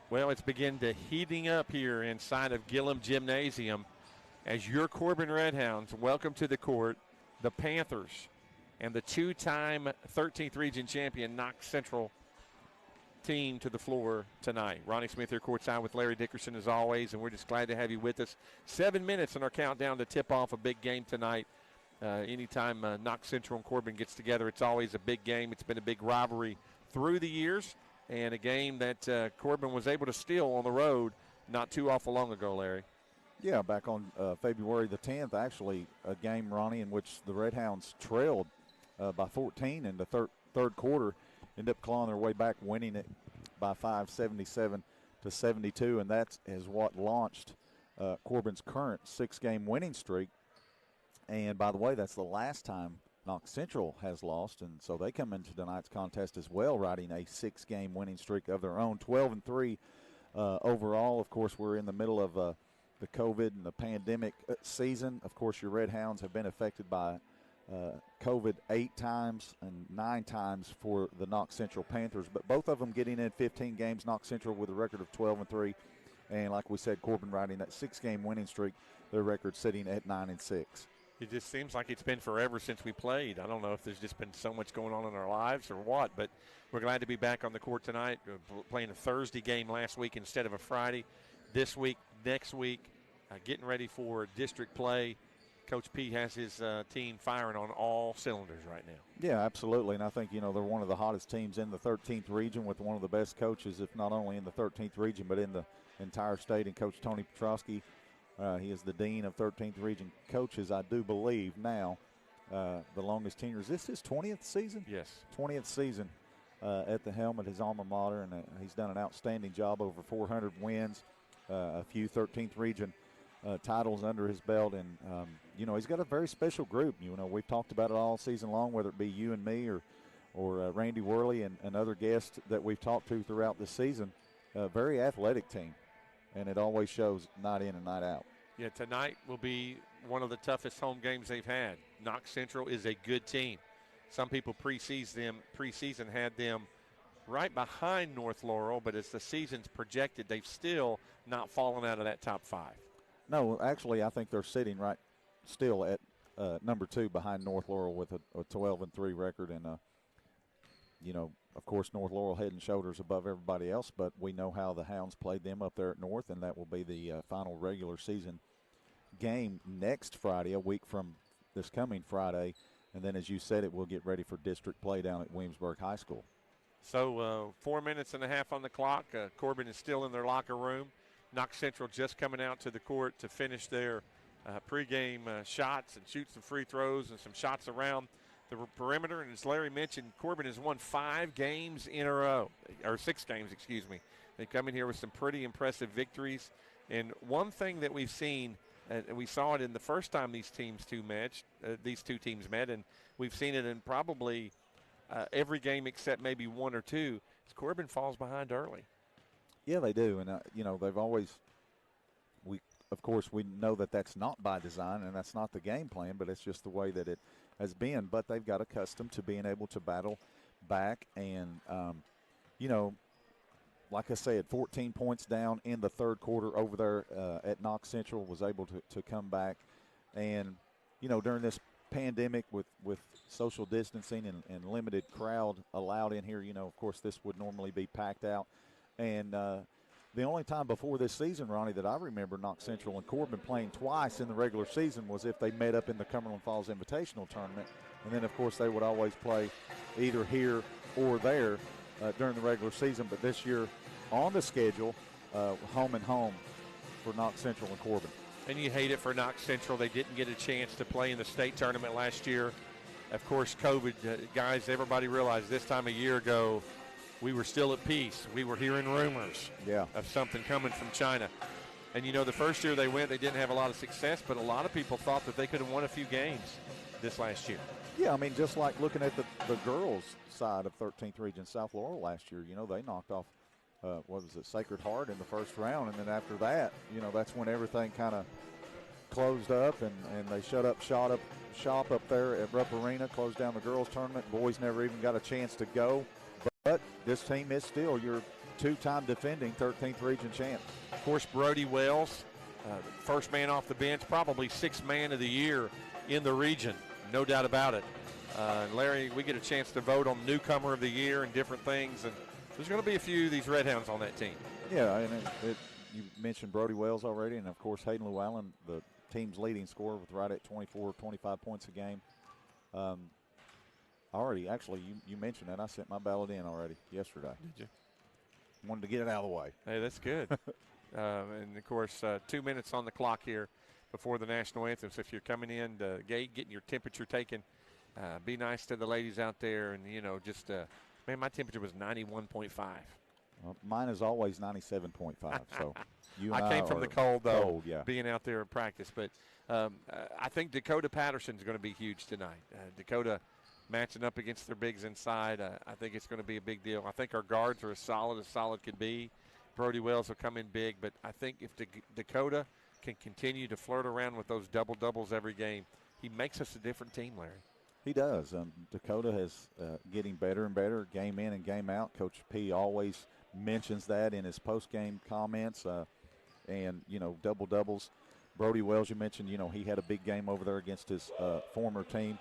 Well, it's begun to heating up here inside of Gillum Gymnasium as your Corbin Redhounds welcome to the court the Panthers and the two-time 13th Region champion Knox Central team to the floor tonight. Ronnie Smith here courtside with Larry Dickerson as always, and we're just glad to have you with us. 7 minutes in our countdown to tip off a big game tonight. Anytime Knox Central and Corbin gets together, it's always a big game. It's been a big rivalry through the years, and a game that Corbin was able to steal on the road not too awful long ago, Larry. Yeah, back on February the 10th, actually, a game, Ronnie, in which the Redhounds trailed by 14 in the third quarter, ended up clawing their way back, winning it by 5, 77-72, and that is what launched Corbin's current 6-game winning streak. And, by the way, that's the last time Knox Central has lost, and so they come into tonight's contest as well, riding a 6-game winning streak of their own, 12-3 overall. Of course, we're in the middle of the COVID and the pandemic season. Of course, your Redhounds have been affected by COVID 8 times and 9 times for the Knox Central Panthers, but both of them getting in 15 games. Knox Central with a record of 12-3, and like we said, Corbin riding that 6-game winning streak, their record sitting at 9-6. It just seems like it's been forever since we played. I don't know if there's just been so much going on in our lives or what, but we're glad to be back on the court tonight, playing a Thursday game last week instead of a Friday. This week, next week, getting ready for district play. Coach P has his team firing on all cylinders right now. Yeah, absolutely, and I think, they're one of the hottest teams in the 13th region with one of the best coaches, if not only in the 13th region, but in the entire state, and Coach Tony Petrosky. He is the dean of 13th region coaches, I do believe now. The longest tenure. Is this his 20th season? Yes. 20th season at the helm at his alma mater, and he's done an outstanding job, over 400 wins, a few 13th region titles under his belt, and, he's got a very special group. We've talked about it all season long, whether it be you and me or Randy Worley and other guests that we've talked to throughout the season. A very athletic team, and it always shows night in and night out. Yeah, tonight will be one of the toughest home games they've had. Knox Central is a good team. Some people preseason had them right behind North Laurel, but as the season's projected, they've still not fallen out of that top 5. No, actually, I think they're sitting right still at number 2 behind North Laurel with a 12-3 record, and of course, North Laurel head and shoulders above everybody else, but we know how the Hounds played them up there at North, and that will be the final regular season game next Friday, a week from this coming Friday. And then, as you said, it will get ready for district play down at Williamsburg High School. So 4 minutes and a half on the clock. Corbin is still in their locker room. Knox Central just coming out to the court to finish their pregame shots and shoot some free throws and some shots around the perimeter. And as Larry mentioned, Corbin has won 5 games in a row, or 6 games, excuse me. They come in here with some pretty impressive victories. And one thing that we've seen, and we saw it in the first time these two teams met, and we've seen it in probably every game except maybe 1 or 2, is Corbin falls behind early. Yeah, they do. And, they've always – of course, we know that that's not by design and that's not the game plan, but it's just the way that it has been. But they've got accustomed to being able to battle back and, like I said, 14 points down in the third quarter over there at Knox Central, was able to come back. And, during this pandemic with social distancing and limited crowd allowed in here, of course, this would normally be packed out. And the only time before this season, Ronnie, that I remember Knox Central and Corbin playing twice in the regular season was if they met up in the Cumberland Falls Invitational Tournament. And then, of course, they would always play either here or there during the regular season. But this year on the schedule, home and home for Knox Central and Corbin. And you hate it for Knox Central. They didn't get a chance to play in the state tournament last year. Of course, COVID, guys, everybody realized this time a year ago, we were still at peace. We were hearing rumors of something coming from China. And, the first year they went, they didn't have a lot of success, but a lot of people thought that they could have won a few games this last year. Yeah, I mean, just like looking at the girls' side of 13th Region South Laurel last year, they knocked off, Sacred Heart in the first round. And then after that, that's when everything kind of closed up and they shut up shop up there at Rupp Arena, closed down the girls' tournament. Boys never even got a chance to go. But this team is still your two-time defending 13th region champ. Of course, Brody Wells, first man off the bench, probably sixth man of the year in the region, no doubt about it. Larry, we get a chance to vote on newcomer of the year and different things, and there's going to be a few of these Redhounds on that team. Yeah, and you mentioned Brody Wells already, and of course Hayden Llewellyn, the team's leading scorer with right at 24, 25 points a game. Already, actually, you mentioned that. I sent my ballot in already yesterday. Did you? Wanted to get it out of the way. Hey, that's good. And, of course, 2 minutes on the clock here before the national anthem. So if you're coming in the gate, getting your temperature taken, be nice to the ladies out there. And, just, man, my temperature was 91.5. Well, mine is always 97.5. So I came from the cold, though, cold, yeah. being out there in practice. But I think Dakota Patterson is going to be huge tonight. Dakota matching up against their bigs inside, I think it's going to be a big deal. I think our guards are as solid could be. Brody Wells will come in big, but I think if Dakota can continue to flirt around with those double-doubles every game, he makes us a different team, Larry. He does. Dakota has getting better and better game in and game out. Coach P always mentions that in his post-game comments. And, double-doubles. Brody Wells, you mentioned, he had a big game over there against his former team.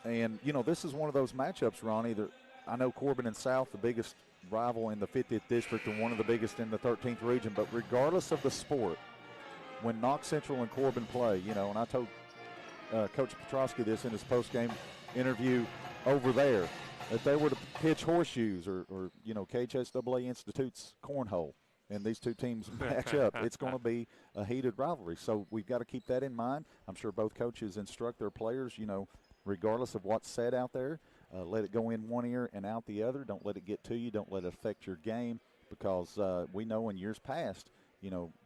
And, this is one of those matchups, Ronnie, that I know Corbin and South, the biggest rival in the 50th district and one of the biggest in the 13th region, but regardless of the sport, when Knox Central and Corbin play, and I told Coach Petrosky this in his post-game interview over there, if they were to pitch horseshoes or KHSAA Institute's cornhole, and these two teams match up, it's going to be a heated rivalry. So we've got to keep that in mind. I'm sure both coaches instruct their players, regardless of what's said out there, let it go in one ear and out the other. Don't let it get to you. Don't let it affect your game, because we know in years past,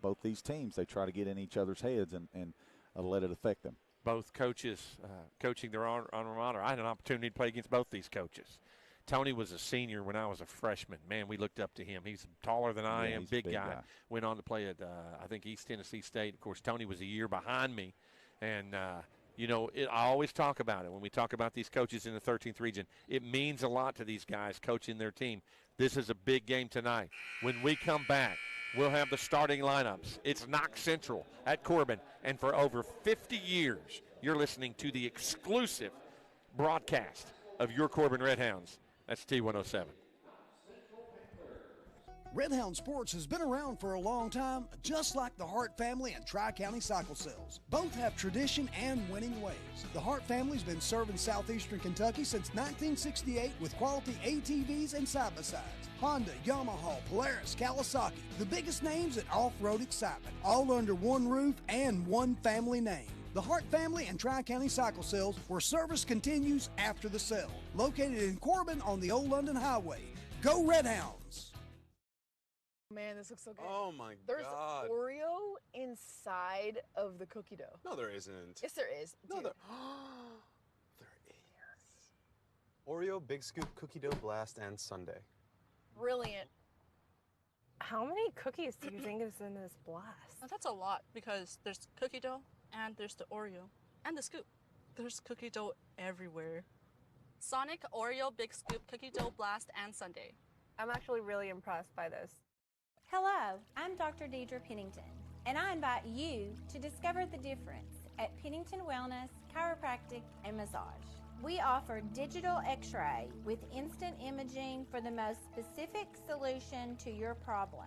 both these teams, they try to get in each other's heads and let it affect them. Both coaches coaching their alma mater. I had an opportunity to play against both these coaches. Tony was a senior when I was a freshman. Man, we looked up to him. He's taller than I am, big guy. Went on to play at, I think, East Tennessee State. Of course, Tony was a year behind me. And, I always talk about it when we talk about these coaches in the 13th region. It means a lot to these guys coaching their team. This is a big game tonight. When we come back, we'll have the starting lineups. It's Knox Central at Corbin. And for over 50 years, you're listening to the exclusive broadcast of your Corbin Redhounds. That's T107. Redhound Sports has been around for a long time, just like the Hart family and Tri-County Cycle Sales. Both have tradition and winning ways. The Hart family's been serving southeastern Kentucky since 1968 with quality ATVs and side-by-sides. Honda, Yamaha, Polaris, Kawasaki, the biggest names in off-road excitement, all under one roof and one family name. The Hart family and Tri-County Cycle Sales, where service continues after the sale. Located in Corbin on the Old London Highway. Go Redhounds! Man, this looks so good. Oh my There's God. Oreo inside of the cookie dough. No, there isn't. Yes, there is. No, Dude. there is. Oreo, Big Scoop, Cookie Dough Blast, and Sundae. Brilliant. How many cookies do you think is in this blast? Now, that's a lot, because there's cookie dough, and there's the Oreo, and the scoop. There's cookie dough everywhere. Sonic, Oreo, Big Scoop, Cookie Dough Blast, and Sundae. I'm actually really impressed by this. Hello, I'm Dr. Deidre Pennington, and I invite you to discover the difference at Pennington Wellness, Chiropractic, and Massage. We offer digital x-ray with instant imaging for the most specific solution to your problem.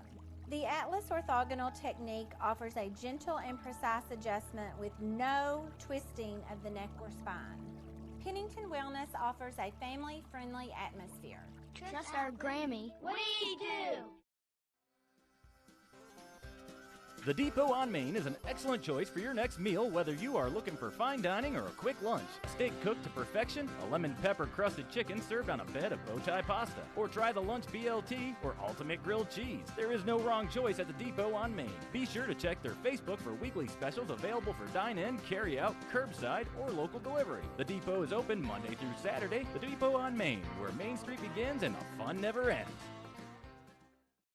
The Atlas orthogonal technique offers a gentle and precise adjustment with no twisting of the neck or spine. Pennington Wellness offers a family-friendly atmosphere. Trust our Grammy. We do! The Depot on Main is an excellent choice for your next meal, whether you are looking for fine dining or a quick lunch. Steak cooked to perfection, a lemon pepper crusted chicken served on a bed of bow tie pasta, or try the lunch BLT or ultimate grilled cheese. There is no wrong choice at the Depot on Main. Be sure to check their Facebook for weekly specials available for dine-in, carry-out, curbside, or local delivery. The Depot is open Monday through Saturday. The Depot on Main, where Main Street begins and the fun never ends.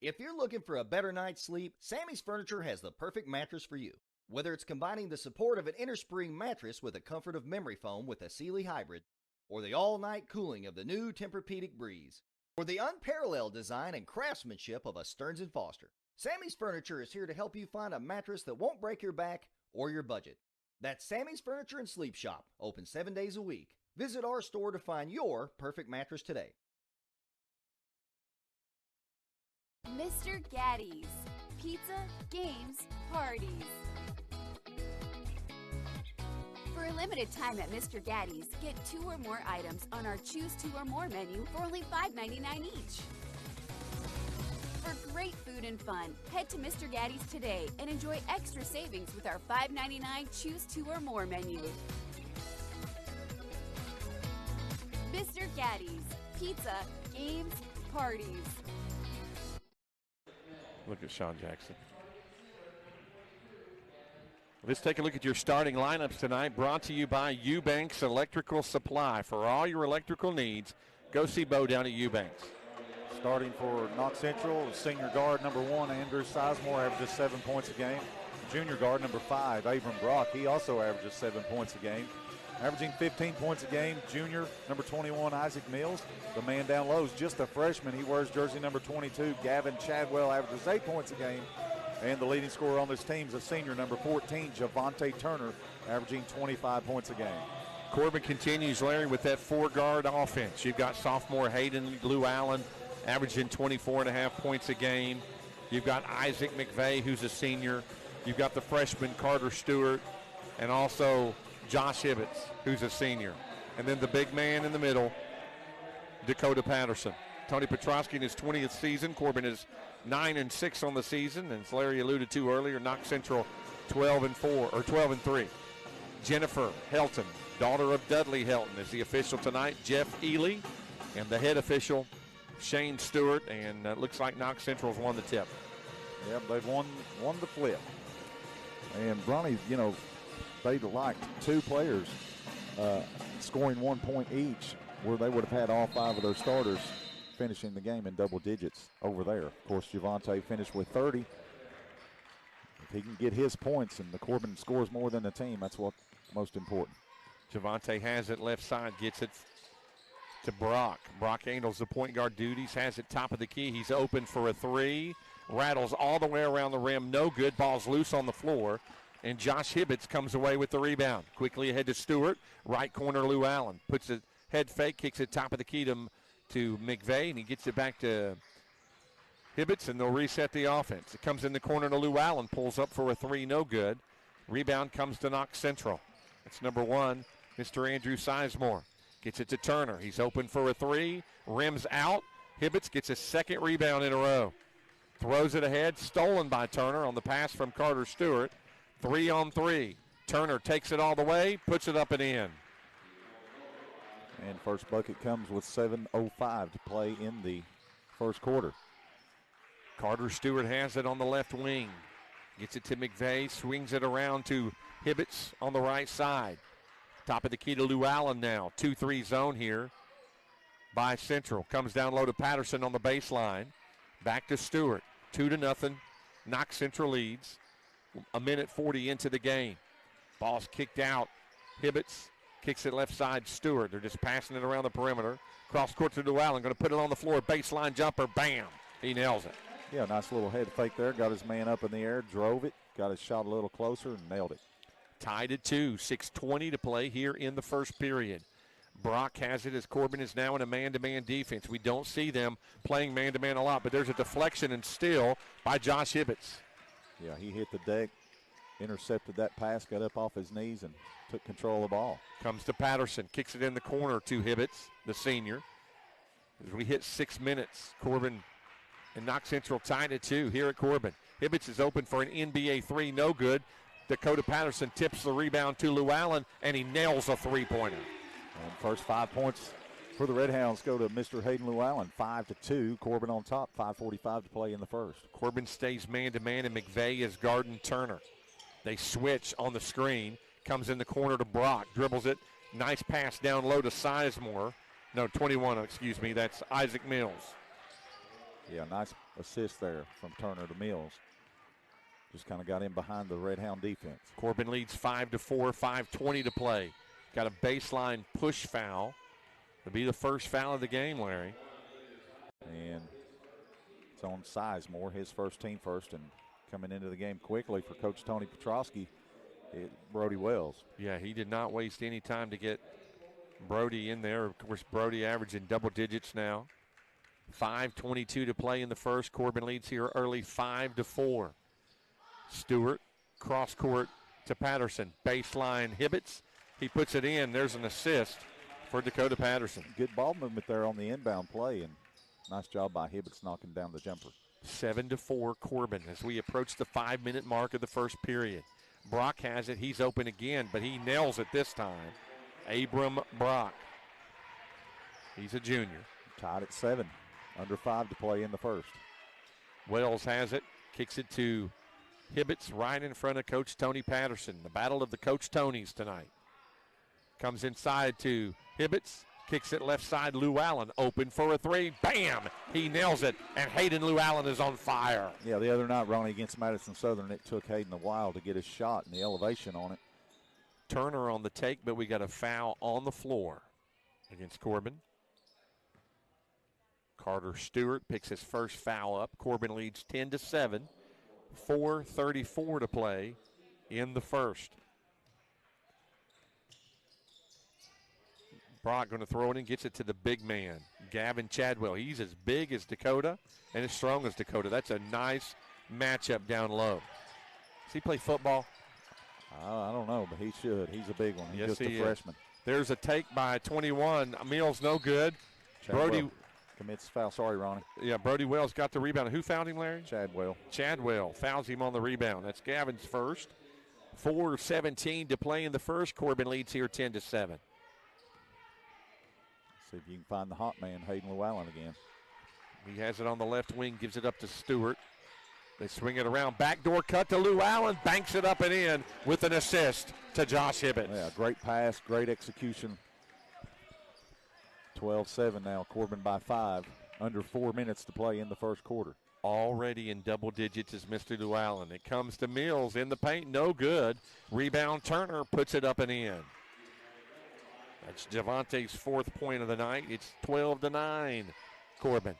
If you're looking for a better night's sleep, Sammy's Furniture has the perfect mattress for you. Whether it's combining the support of an innerspring mattress with the comfort of memory foam with a Sealy Hybrid, or the all-night cooling of the new Tempur-Pedic Breeze, For the unparalleled design and craftsmanship of a Stearns & Foster, Sammy's Furniture is here to help you find a mattress that won't break your back or your budget. That's Sammy's Furniture and Sleep Shop, open 7 days a week. Visit our store to find your perfect mattress today. Mr. Gaddy's. Pizza, games, parties. For a limited time at Mr. Gaddy's, get 2 or more items on our Choose 2 or More menu for only $5.99 each. For great food and fun, head to Mr. Gaddy's today and enjoy extra savings with our $5.99 Choose 2 or More menu. Mr. Gaddy's. Pizza, games, parties. Look at Sean Jackson. Let's take a look at your starting lineups tonight, brought to you by Eubanks Electrical Supply. For all your electrical needs, go see Bo down at Eubanks. Starting for Knox Central, senior guard number 1, Andrew Sizemore, averages 7 points a game. Junior guard number 5, Abram Brock, he also averages 7 points a game. Averaging 15 points a game, junior number 21, Isaac Mills. The man down low is just a freshman. He wears jersey number 22, Gavin Chadwell, averages 8 points a game. And the leading scorer on this team is a senior, number 14, Javante Turner, averaging 25 points a game. Corbin continues, Larry, with that 4-guard offense. You've got sophomore Hayden Lou Allen averaging 24.5 points a game. You've got Isaac McVeigh, who's a senior. You've got the freshman Carter Stewart, and also Josh Hibbets, who's a senior. And then the big man in the middle, Dakota Patterson. Tony Petrosky in his 20th season. Corbin is 9-6 on the season, and as Larry alluded to earlier, Knox Central 12-3. Jennifer Helton, daughter of Dudley Helton, is the official tonight. Jeff Ely, and the head official Shane Stewart, and it looks like Knox Central's won the tip. Yep, they've won the flip. And Bronny, you know, they'd liked 2 players scoring 1 point each, where they would have had all 5 of their starters finishing the game in double digits over there. Of course, Javante finished with 30. If he can get his points and the Corbin scores more than the team, that's what's most important. Javante has it left side, gets it to Brock. Brock handles the point guard duties, has it top of the key. He's open for a 3. Rattles all the way around the rim. No good. Ball's loose on the floor. And Josh Hibbets comes away with the rebound. Quickly ahead to Stewart. Right corner, Lou Allen. Puts a head fake, kicks it top of the key to McVeigh, and he gets it back to Hibbets, and they'll reset the offense. It comes in the corner to Lou Allen, pulls up for a 3, no good. Rebound comes to Knox Central. It's number 1, Mr. Andrew Sizemore. Gets it to Turner. He's open for a 3, rims out. Hibbets gets a 2nd rebound in a row. Throws it ahead, stolen by Turner on the pass from Carter Stewart. 3-on-3. Turner takes it all the way, puts it up and in. And first bucket comes with 7:05 to play in the first quarter. Carter Stewart has it on the left wing. Gets it to McVeigh, swings it around to Hibbets on the right side. Top of the key to Lou Allen now. 2-3 zone here by Central. Comes down low to Patterson on the baseline. Back to Stewart. 2-0. Knox Central leads. A minute 40 into the game. Ball's kicked out. Hibbets kicks it left side, Stewart. They're just passing it around the perimeter. Cross court to Lou Allen. Going to put it on the floor. Baseline jumper. Bam. He nails it. Yeah, nice little head fake there. Got his man up in the air, drove it, got his shot a little closer, and nailed it. Tied at 2. 6:20 to play here in the first period. Brock has it as Corbin is now in a man-to-man defense. We don't see them playing man-to-man a lot, but there's a deflection and steal by Josh Hibbets. Yeah, he hit the deck, intercepted that pass, got up off his knees, and took control of the ball. Comes to Patterson, kicks it in the corner to Hibbets, the senior. As we hit 6 minutes, Corbin and Knox Central tied at 2 here at Corbin. Hibbets is open for an NBA 3, no good. Dakota Patterson tips the rebound to Lou Allen, and he nails a 3-pointer. And first 5 points for the Redhounds go to Mr. Hayden Lou Allen, 5-2. Corbin on top, 5:45 to play in the first. Corbin stays man-to-man, and McVeigh is guarding Turner. They switch on the screen. Comes in the corner to Brock, dribbles it. Nice pass down low to Sizemore. No, 21, excuse me. That's Isaac Mills. Yeah, nice assist there from Turner to Mills. Just kind of got in behind the Redhound defense. Corbin leads 5-4, 5:20 to play. Got a baseline push foul. It'll be the first foul of the game, Larry. on Sizemore, his first team first, and coming into the game quickly for Coach Tony Petrosky, Brody Wells. Yeah, he did not waste any time to get Brody in there. Of course, Brody averaging double digits now. 5:22 to play in the first. Corbin leads here early 5-4. Stewart, cross court to Patterson. Baseline Hibbets. He puts it in. There's an assist for Dakota Patterson. Good ball movement there on the inbound play, and nice job by Hibbets knocking down the jumper. 7-4 Corbin as we approach the 5-minute mark of the first period. Brock has it. He's open again, but he nails it this time. Abram Brock. He's a junior. Tied at 7. Under 5 to play in the first. Wells has it. Kicks it to Hibbets right in front of Coach Tony Patterson. The battle of the Coach Tonys tonight. Comes inside to Hibbets. Kicks it left side. Lou Allen open for a three. Bam! He nails it. And Hayden Lou Allen is on fire. Yeah, the other night, Ronnie, against Madison Southern, it took Hayden a while to get his shot and the elevation on it. Turner on the take, but we got a foul on the floor against Corbin. Carter Stewart picks his first foul up. Corbin leads 10-7. 4:34 to play in the first. Brock going to throw it in, gets it to the big man, Gavin Chadwell. He's as big as Dakota and as strong as Dakota. That's a nice matchup down low. Does he play football? I don't know, but he should. He's a big one. He's just a freshman. There's a take by 21. Mills no good. Chadwell Brody commits foul. Sorry, Ronnie. Yeah, Brody Wells got the rebound. Who fouled him, Larry? Chadwell. Chadwell fouls him on the rebound. That's Gavin's first. 4:17 to play in the first. Corbin leads here 10-7. See if you can find the hot man, Hayden Llewellyn, again. He has it on the left wing, gives it up to Stewart. They swing it around. Backdoor cut to Lou Allen. Banks it up and in with an assist to Josh Hibbets. Yeah, great pass, great execution. 12-7 now. Corbin by 5. Under 4 minutes to play in the first quarter. Already in double digits is Mr. Lou Allen. It comes to Mills in the paint. No good. Rebound Turner puts it up and in. That's Javante's 4th point of the night. It's 12-9. Corbin.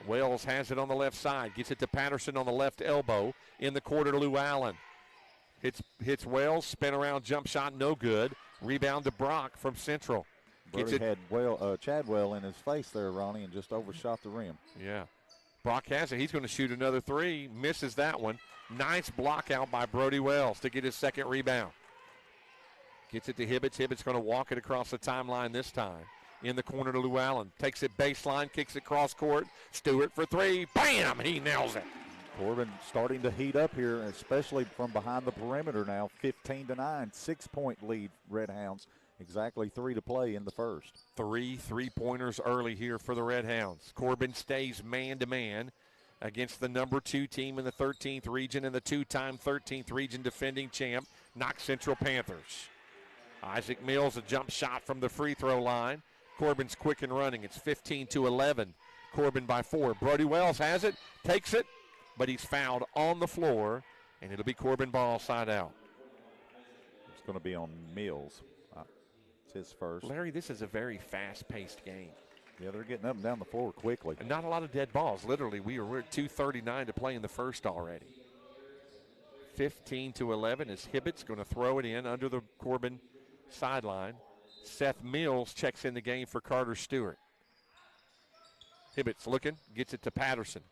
Wells has it on the left side. Gets it to Patterson on the left elbow. In the quarter to Lou Allen. Hits Wells. Spin around jump shot. No good. Rebound to Brock from Central. Brody had Chadwell in his face there, Ronnie, and just overshot the rim. Yeah. Brock has it. He's going to shoot another three. Misses that one. Nice block out by Brody Wells to get his second rebound. Gets it to Hibbets. Hibbets going to walk it across the timeline this time. In the corner to Lou Allen. Takes it baseline, kicks it cross court. Stewart for three. Bam! He nails it. Corbin starting to heat up here, especially from behind the perimeter now. 15-9. 6-point lead, Redhounds. Exactly 3 to play in the first. 3 3-pointers early here for the Redhounds. Corbin stays man-to-man against the number 2 team in the 13th region and the 2-time 13th region defending champ, Knox Central Panthers. Isaac Mills, a jump shot from the free throw line. Corbin's quick and running. It's 15-11. Corbin by 4. Brody Wells has it, takes it, but he's fouled on the floor, and it'll be Corbin ball side out. It's going to be on Mills. It's his first. Larry, this is a very fast-paced game. Yeah, they're getting up and down the floor quickly. And not a lot of dead balls. Literally, we're at 2:39 to play in the first already. 15-11 as Hibbett's going to throw it in under the Corbin sideline. Seth Mills checks in the game for Carter Stewart. Hibbett's looking, gets it to Patterson.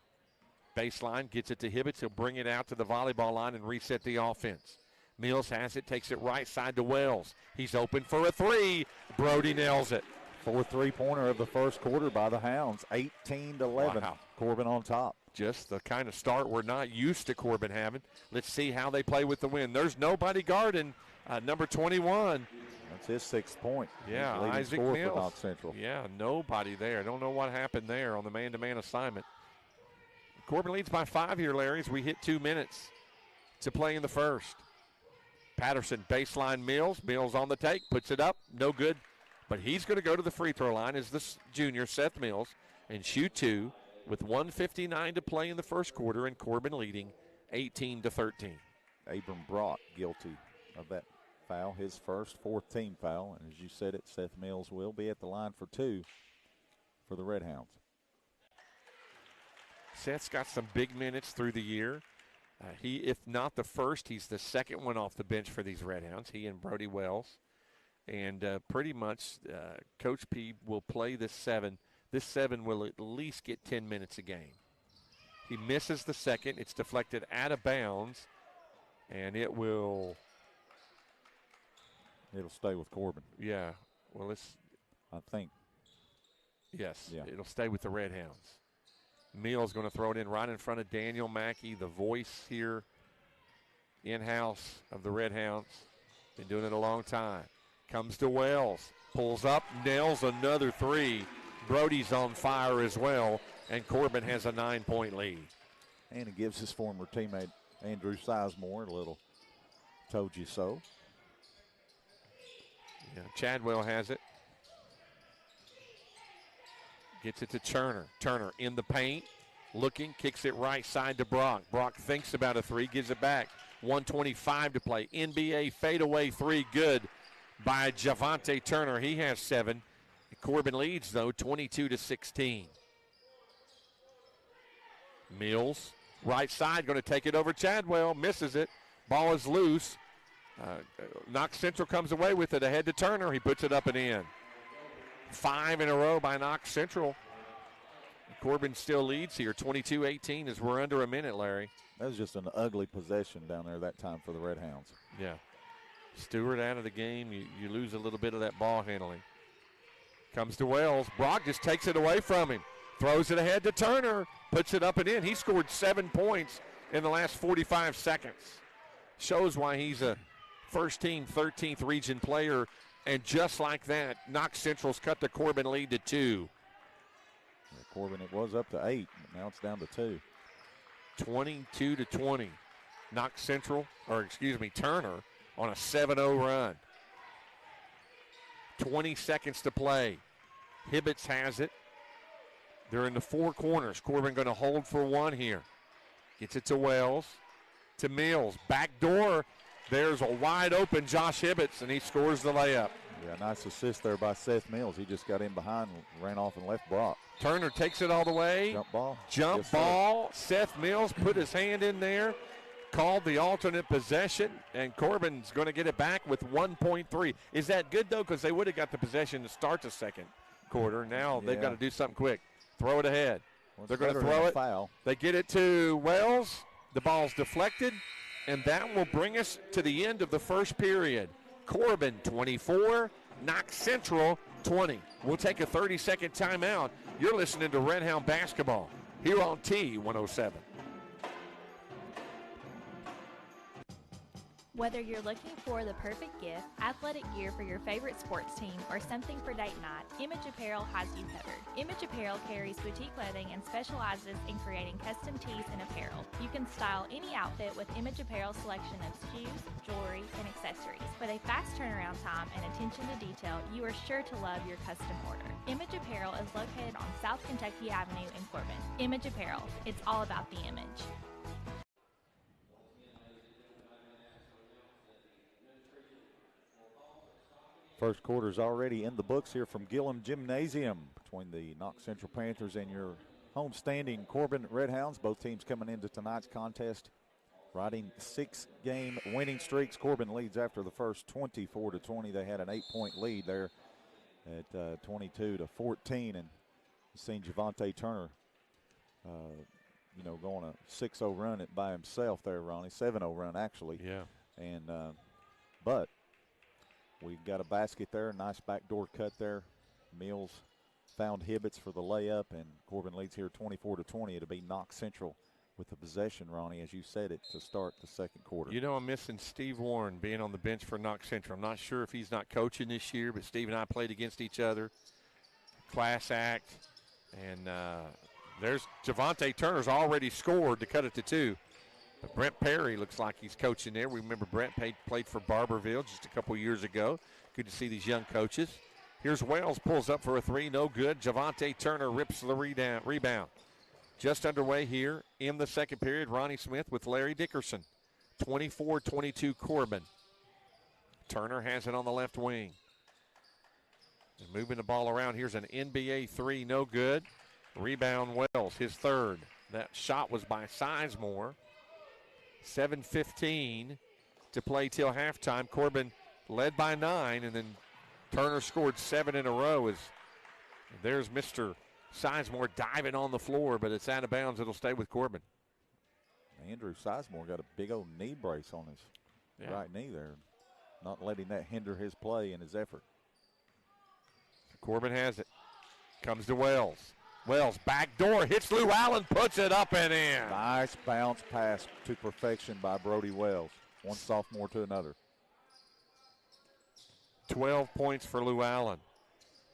Baseline, gets it to Hibbets. He'll bring it out to the volleyball line and reset the offense. Mills has it, takes it right side to Wells. He's open for a three. Brody nails it. 4th three-pointer of the first quarter by the Hounds. 18-11. Wow. Corbin on top. Just the kind of start we're not used to Corbin having. Let's see how they play with the win. There's nobody guarding number 21. That's his 6th point. Yeah, Isaac For Mills. Knox Central. Yeah, nobody there. I don't know what happened there on the man-to-man assignment. Corbin leads by 5 here, Larry, as we hit 2 minutes to play in the first. Patterson, baseline Mills. Mills on the take, puts it up, no good. But he's going to go to the free throw line as this junior, Seth Mills, and shoot 2 with 1:59 to play in the first quarter, and Corbin leading 18-13. Abram Brock guilty of that foul, his first 4th team foul. And as you said it, Seth Mills will be at the line for 2 for the Redhounds. Seth's got some big minutes through the year. He, if not the first, he's the second one off the bench for these Redhounds, he and Brody Wells. And pretty much Coach P will play this 7. This 7 will at least get 10 minutes a game. He misses the second. It's deflected out of bounds, and it'll stay with Corbin. Yeah. Well, I think. Yes. Yeah. It'll stay with the Redhounds. Meals going to throw it in right in front of Daniel Mackey, the voice here in-house of the Redhounds. Been doing it a long time. Comes to Wells. Pulls up, nails another 3. Brody's on fire as well, and Corbin has a 9-point lead. And he gives his former teammate Andrew Sizemore a little told you so. Yeah, Chadwell has it. Gets it to Turner. Turner in the paint, looking, kicks it right side to Brock. Brock thinks about a 3, gives it back. 1:25 to play. NBA fadeaway 3, good by Javante Turner. He has 7. Corbin leads, though, 22-16. Mills, right side, going to take it over Chadwell. Misses it. Ball is loose. Knox Central comes away with it. Ahead to Turner. He puts it up and in. 5 in a row by Knox Central. Corbin still leads here, 22-18, as we're under a minute, Larry. That was just an ugly possession down there that time for the Redhounds. Yeah. Stewart out of the game. You lose a little bit of that ball handling. Comes to Wells. Brock just takes it away from him. Throws it ahead to Turner. Puts it up and in. He scored 7 points in the last 45 seconds. Shows why he's a first-team 13th region player. And just like that, Knox Central's cut the Corbin lead to 2. Yeah, Corbin, it was up to 8. But now it's down to 2. 22-20. Knox Central, Turner on a 7-0 run. 20 seconds to play. Hibbets has it. They're in the 4 corners. Corbin going to hold for 1 here. Gets it to Wells. To Mills. Back door. There's a wide open Josh Hibbets, and he scores the layup. Yeah, nice assist there by Seth Mills. He just got in behind, ran off and left Brock. Turner takes it all the way. Jump ball. Jump ball. Seth Mills put his hand in there. Called the alternate possession, and Corbin's going to get it back with 1.3. Is that good, though? Because they would have got the possession to start the second quarter. Now they've got to do something quick. Throw it ahead. Well, they're going to throw it. Foul. They get it to Wells. The ball's deflected, and that will bring us to the end of the first period. Corbin 24, Knox Central 20. We'll take a 30-second timeout. You're listening to Redhound Basketball here on T107. Whether you're looking for the perfect gift, athletic gear for your favorite sports team, or something for date night, Image Apparel has you covered. Image Apparel carries boutique clothing and specializes in creating custom tees and apparel. You can style any outfit with Image Apparel's selection of shoes, jewelry, and accessories. With a fast turnaround time and attention to detail, you are sure to love your custom order. Image Apparel is located on South Kentucky Avenue in Corbin. Image Apparel, it's all about the image. First quarter's already in the books here from Gillum Gymnasium between the Knox Central Panthers and your homestanding Corbin Redhounds. Both teams coming into tonight's contest riding 6-game winning streaks. Corbin leads after the first 24-20. They had an 8-point lead there at 22-14, and you've seen Javante Turner, going a 6-0 run by himself there, Ronnie. 7-0 run actually. Yeah. And but we've got a basket there, nice backdoor cut there. Mills found Hibbets for the layup, and Corbin leads here 24-20. It'll be Knox Central with the possession, Ronnie, as you said it, to start the second quarter. You know, I'm missing Steve Warren being on the bench for Knox Central. I'm not sure if he's not coaching this year, but Steve and I played against each other. Class act. And there's Javante Turner's already scored to cut it to 2. But Brent Perry looks like he's coaching there. We remember Brent played for Barberville just a couple years ago. Good to see these young coaches. Here's Wells, pulls up for a 3, no good. Javante Turner rips the rebound. Just underway here in the second period. Ronnie Smith with Larry Dickerson. 24-22 Corbin. Turner has it on the left wing. And moving the ball around. Here's an NBA 3, no good. Rebound Wells, his third. That shot was by Sizemore. 7:15 to play till halftime. Corbin led by 9, and then Turner scored 7 in a row. There's Mr. Sizemore diving on the floor, but it's out of bounds. It'll stay with Corbin. Andrew Sizemore got a big old knee brace on his right knee there, not letting that hinder his play and his effort. Corbin has it. Comes to Wells. Wells, back door, hits Lou Allen, puts it up and in. Nice bounce pass to perfection by Brody Wells. One sophomore to another. 12 points for Lou Allen.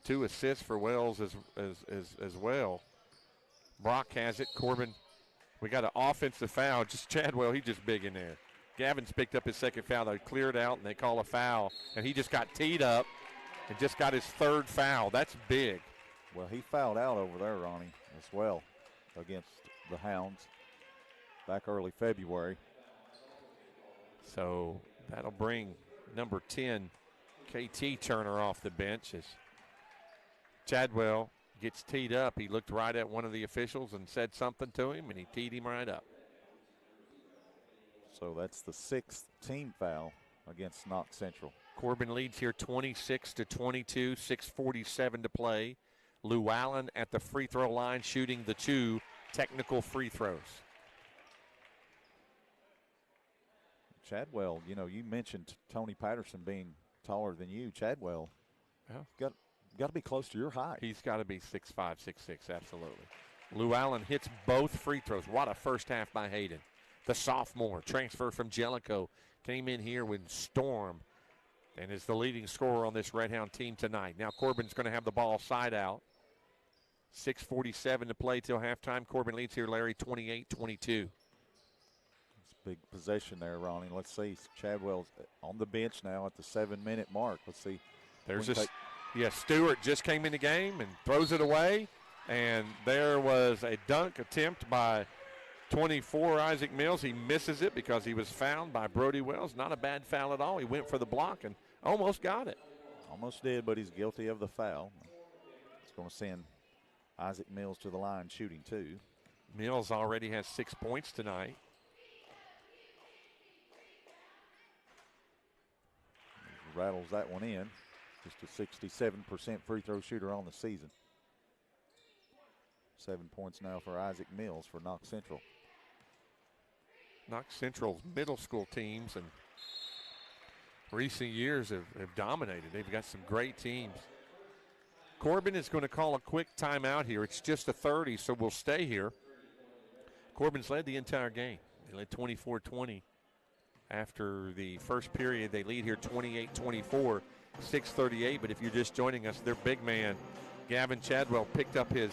2 assists for Wells as well. Brock has it. Corbin, we got an offensive foul. Just Chadwell, he's just big in there. Gavin's picked up his second foul. They cleared out, and they call a foul. And he just got teed up and just got his 3rd foul. That's big. Well, he fouled out over there, Ronnie, as well against the Hounds back early February. So that'll bring number 10, KT Turner, off the bench as Chadwell gets teed up. He looked right at one of the officials and said something to him, and he teed him right up. So that's the 6th team foul against Knox Central. Corbin leads here 26-22, 6:47 to play. Lou Allen at the free throw line shooting the 2 technical free throws. Chadwell, you mentioned Tony Patterson being taller than you. Chadwell, got to be close to your height. He's got to be 6'5", 6'6", absolutely. Lou Allen hits both free throws. What a first half by Hayden. The sophomore transfer from Jellicoe came in here with storm and is the leading scorer on this Redhound team tonight. Now Corbin's going to have the ball side out. 6:47 to play till halftime. Corbin leads here, Larry, 28-22. It's a big possession there, Ronnie. Let's see. Chadwell's on the bench now at the 7-minute mark. Let's see. There's Stewart just came in the game and throws it away. And there was a dunk attempt by 24, Isaac Mills. He misses it because he was fouled by Brody Wells. Not a bad foul at all. He went for the block and almost got it. Almost did, but he's guilty of the foul. It's going to send Isaac Mills to the line shooting 2. Mills already has 6 points tonight. Rattles that one in. Just a 67% free throw shooter on the season. 7 points now for Isaac Mills for Knox Central. Knox Central's middle school teams in recent years have dominated. They've got some great teams. Corbin is going to call a quick timeout here. It's just a 30, so we'll stay here. Corbin's led the entire game. They led 24-20 after the first period. They lead here 28-24, 6:38. But if you're just joining us, their big man, Gavin Chadwell, picked up his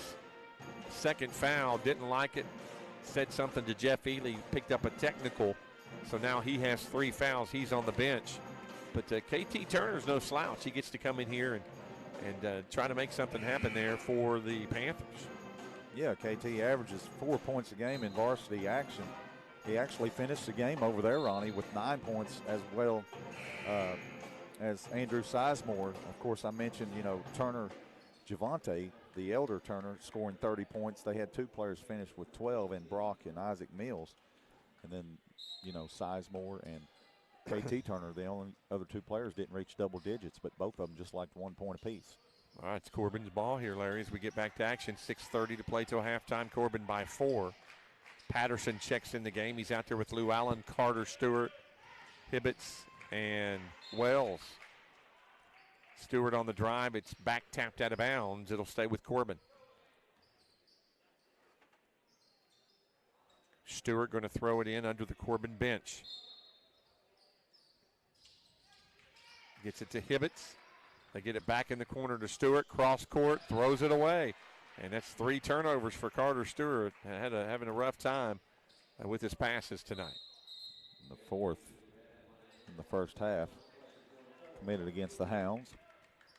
second foul, didn't like it, said something to Jeff Ely, picked up a technical. So now he has 3 fouls. He's on the bench. But KT Turner's no slouch. He gets to come in here and try to make something happen there for the Panthers. Yeah, KT averages 4 points a game in varsity action. He actually finished the game over there, Ronnie, with 9 points as well as Andrew Sizemore. Of course, I mentioned, Turner, Javante, the elder Turner, scoring 30 points. They had 2 players finish with 12 in Brock and Isaac Mills. And then, Sizemore and KT Turner, the only other 2 players didn't reach double digits, but both of them just like 1 point apiece. All right, it's Corbin's ball here, Larry, as we get back to action. 6:30 to play till halftime. Corbin by 4. Patterson checks in the game. He's out there with Lou Allen, Carter Stewart, Hibbets, and Wells. Stewart on the drive. It's back tapped out of bounds. It'll stay with Corbin. Stewart going to throw it in under the Corbin bench. Gets it to Hibbets. They get it back in the corner to Stewart. Cross court, throws it away. And that's 3 turnovers for Carter Stewart. Having a rough time with his passes tonight. The 4th in the first half committed against the Hounds.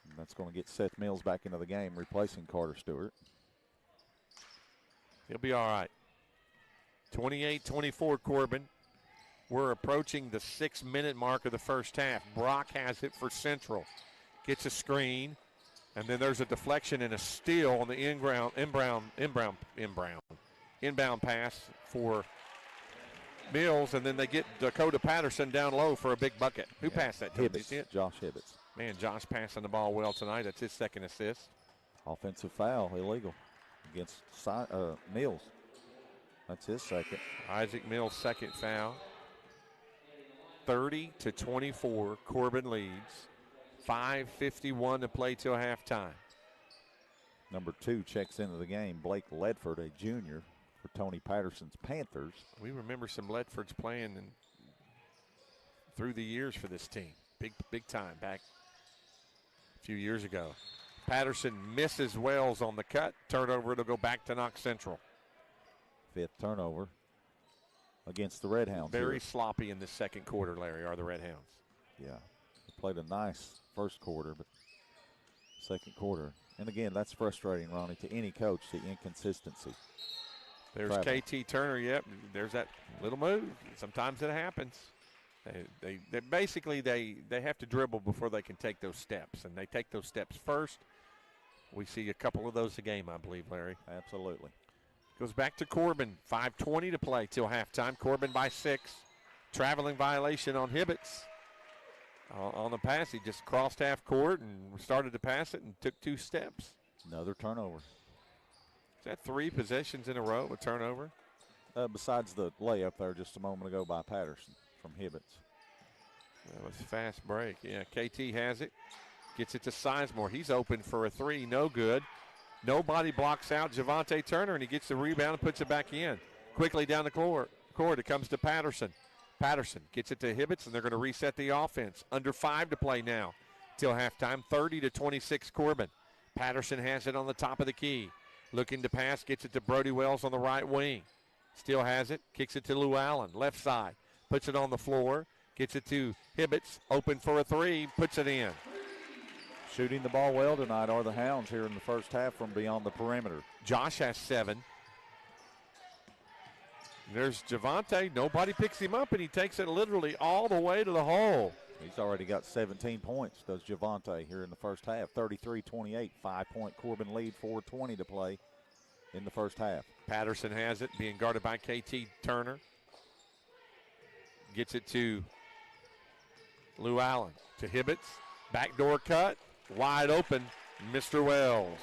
And that's going to get Seth Mills back into the game, replacing Carter Stewart. He'll be all right. 28-24 Corbin. We're approaching the 6-minute mark of the first half. Brock has it for Central. Gets a screen, and then there's a deflection and a steal on the inbound pass for Mills, and then they get Dakota Patterson down low for a big bucket. Who passed that to him? Did you see it? Josh Hibbets. Man, Josh passing the ball well tonight. That's his second assist. Offensive foul, illegal against Mills. That's his second. Isaac Mills' second foul. 30-24, Corbin leads. 5:51 to play till halftime. Number 2 checks into the game, Blake Ledford, a junior for Tony Patterson's Panthers. We remember some Ledfords playing through the years for this team. Big time back a few years ago. Patterson misses Wells on the cut. Turnover, it'll go back to Knox Central. 5th turnover against the Redhounds. Very sloppy in the second quarter, Larry, are the Redhounds. Yeah, they played a nice first quarter, but second quarter. And again, that's frustrating, Ronnie, to any coach, the inconsistency. There's KT Turner, yep. There's that little move. Sometimes it happens. They basically have to dribble before they can take those steps, and they take those steps first. We see a couple of those a game, I believe, Larry. Absolutely. Goes back to Corbin. 5:20 to play till halftime. Corbin by 6. Traveling violation on Hibbets. On the pass, he just crossed half court and started to pass it and took 2 steps. Another turnover. Is that 3 possessions in a row, a turnover? Besides the layup there just a moment ago by Patterson from Hibbets. That was a fast break. Yeah, KT has it. Gets it to Sizemore. He's open for a 3. No good. Nobody blocks out Javante Turner, and he gets the rebound and puts it back in. Quickly down the court. It comes to Patterson. Patterson gets it to Hibbets, and they're going to reset the offense. Under 5 to play now till halftime. 30-26 Corbin. Patterson has it on the top of the key. Looking to pass, gets it to Brody Wells on the right wing. Still has it, kicks it to Lou Allen, left side. Puts it on the floor, gets it to Hibbets, open for a 3, puts it in. Shooting the ball well tonight are the Hounds here in the first half from beyond the perimeter. Josh has 7. There's Javante. Nobody picks him up, and he takes it literally all the way to the hole. He's already got 17 points, does Javante, here in the first half. 33-28, 5-point Corbin lead, 4:20 to play in the first half. Patterson has it, being guarded by KT Turner. Gets it to Lou Allen, to Hibbets. Backdoor cut, wide open, Mr. Wells.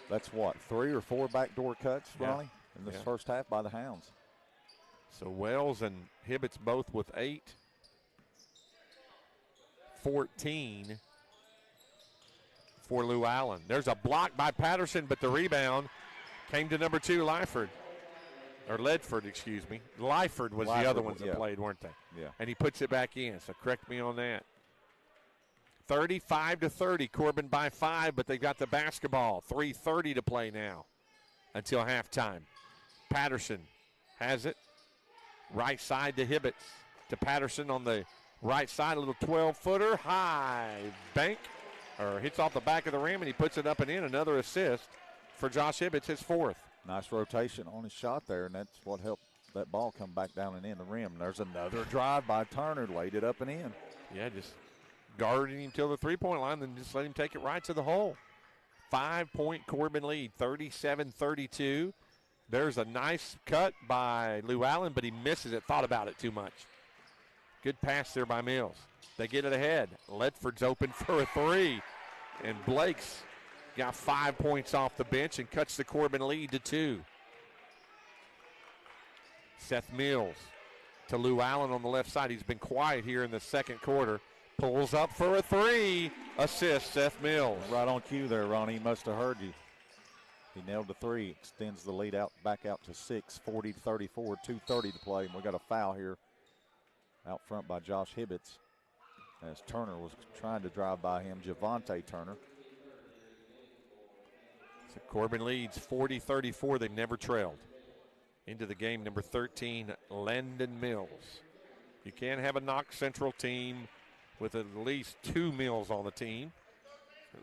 That's what, 3 or 4 backdoor cuts, Ronnie, in this first half by the Hounds. So Wells and Hibbets both with 8. 14 for Lou Allen. There's a block by Patterson, but the rebound came to number 2, Ledford, excuse me. Lyford was the other ones that played, weren't they? Yeah. And he puts it back in, so correct me on that. 35-30, Corbin by 5, but they've got the basketball. 3:30 to play now until halftime. Patterson has it. Right side to Hibbets. To Patterson on the right side, a little 12-footer, high bank, or hits off the back of the rim, and he puts it up and in. Another assist for Josh Hibbets, his 4th. Nice rotation on his shot there, and that's what helped that ball come back down and in the rim. There's another drive by Turner, laid it up and in. Yeah, just guarding him till the three-point line, then just let him take it right to the hole. 5-point Corbin lead, 37-32. There's a nice cut by Lou Allen, but he misses it, thought about it too much. Good pass there by Mills. They get it ahead. Ledford's open for a 3. And Blake's got 5 points off the bench and cuts the Corbin lead to 2. Seth Mills to Lou Allen on the left side. He's been quiet here in the second quarter. Pulls up for a 3. Assist, Seth Mills. Right on cue there, Ronnie. He must have heard you. He nailed the 3. Extends the lead back out to 6. 40-34, 2:30 to play. And we got a foul here out front by Josh Hibbets as Turner was trying to drive by him, Javante Turner. So Corbin leads 40-34. They've never trailed. Into the game, number 13, Landon Mills. You can't have a Knox Central team with at least 2 Mills on the team.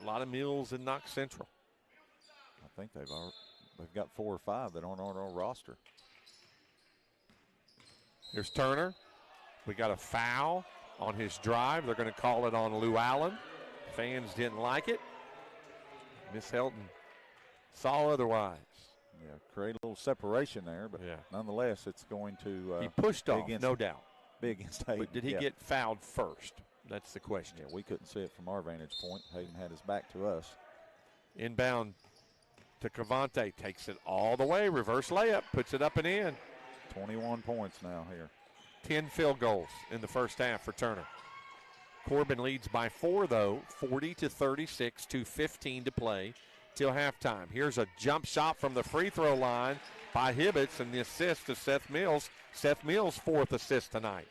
A lot of Mills in Knox Central. I think they've got 4 or 5 that aren't on our roster. Here's Turner. We got a foul on his drive. They're going to call it on Lou Allen. Fans didn't like it. Miss Helton saw otherwise. Yeah, create a little separation there, but nonetheless, it's going to he pushed off, no doubt. Be against Hayden. But did he get fouled first? That's the question. Yeah, we couldn't see it from our vantage point. Hayden had his back to us. Inbound to Cavante, takes it all the way, reverse layup, puts it up and in. 21 points now here. 10 field goals in the first half for Turner. Corbin leads by 4, though, 40-36, 2:15 to play till halftime. Here's a jump shot from the free throw line by Hibbets, and the assist to Seth Mills. Seth Mills' 4th assist tonight.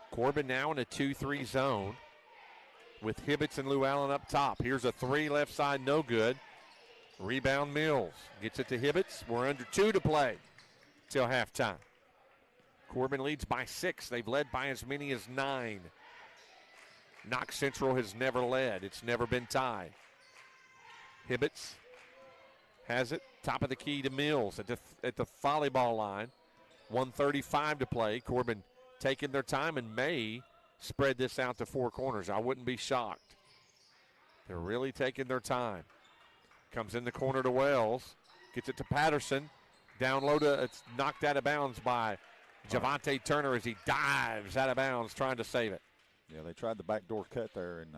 Corbin now in a 2-3 zone with Hibbets and Lou Allen up top. Here's a 3 left side, no good. Rebound Mills. Gets it to Hibbets. We're under 2 to play till halftime. Corbin leads by 6. They've led by as many as 9. Knox Central has never led. It's never been tied. Hibbets has it. Top of the key to Mills at the volleyball line. 1:35 to play. Corbin taking their time and may spread this out to 4 corners. I wouldn't be shocked. They're really taking their time. Comes in the corner to Wells. Gets it to Patterson. Down low to, it's knocked out of bounds by Javante Turner as he dives out of bounds trying to save it. Yeah, they tried the backdoor cut there, and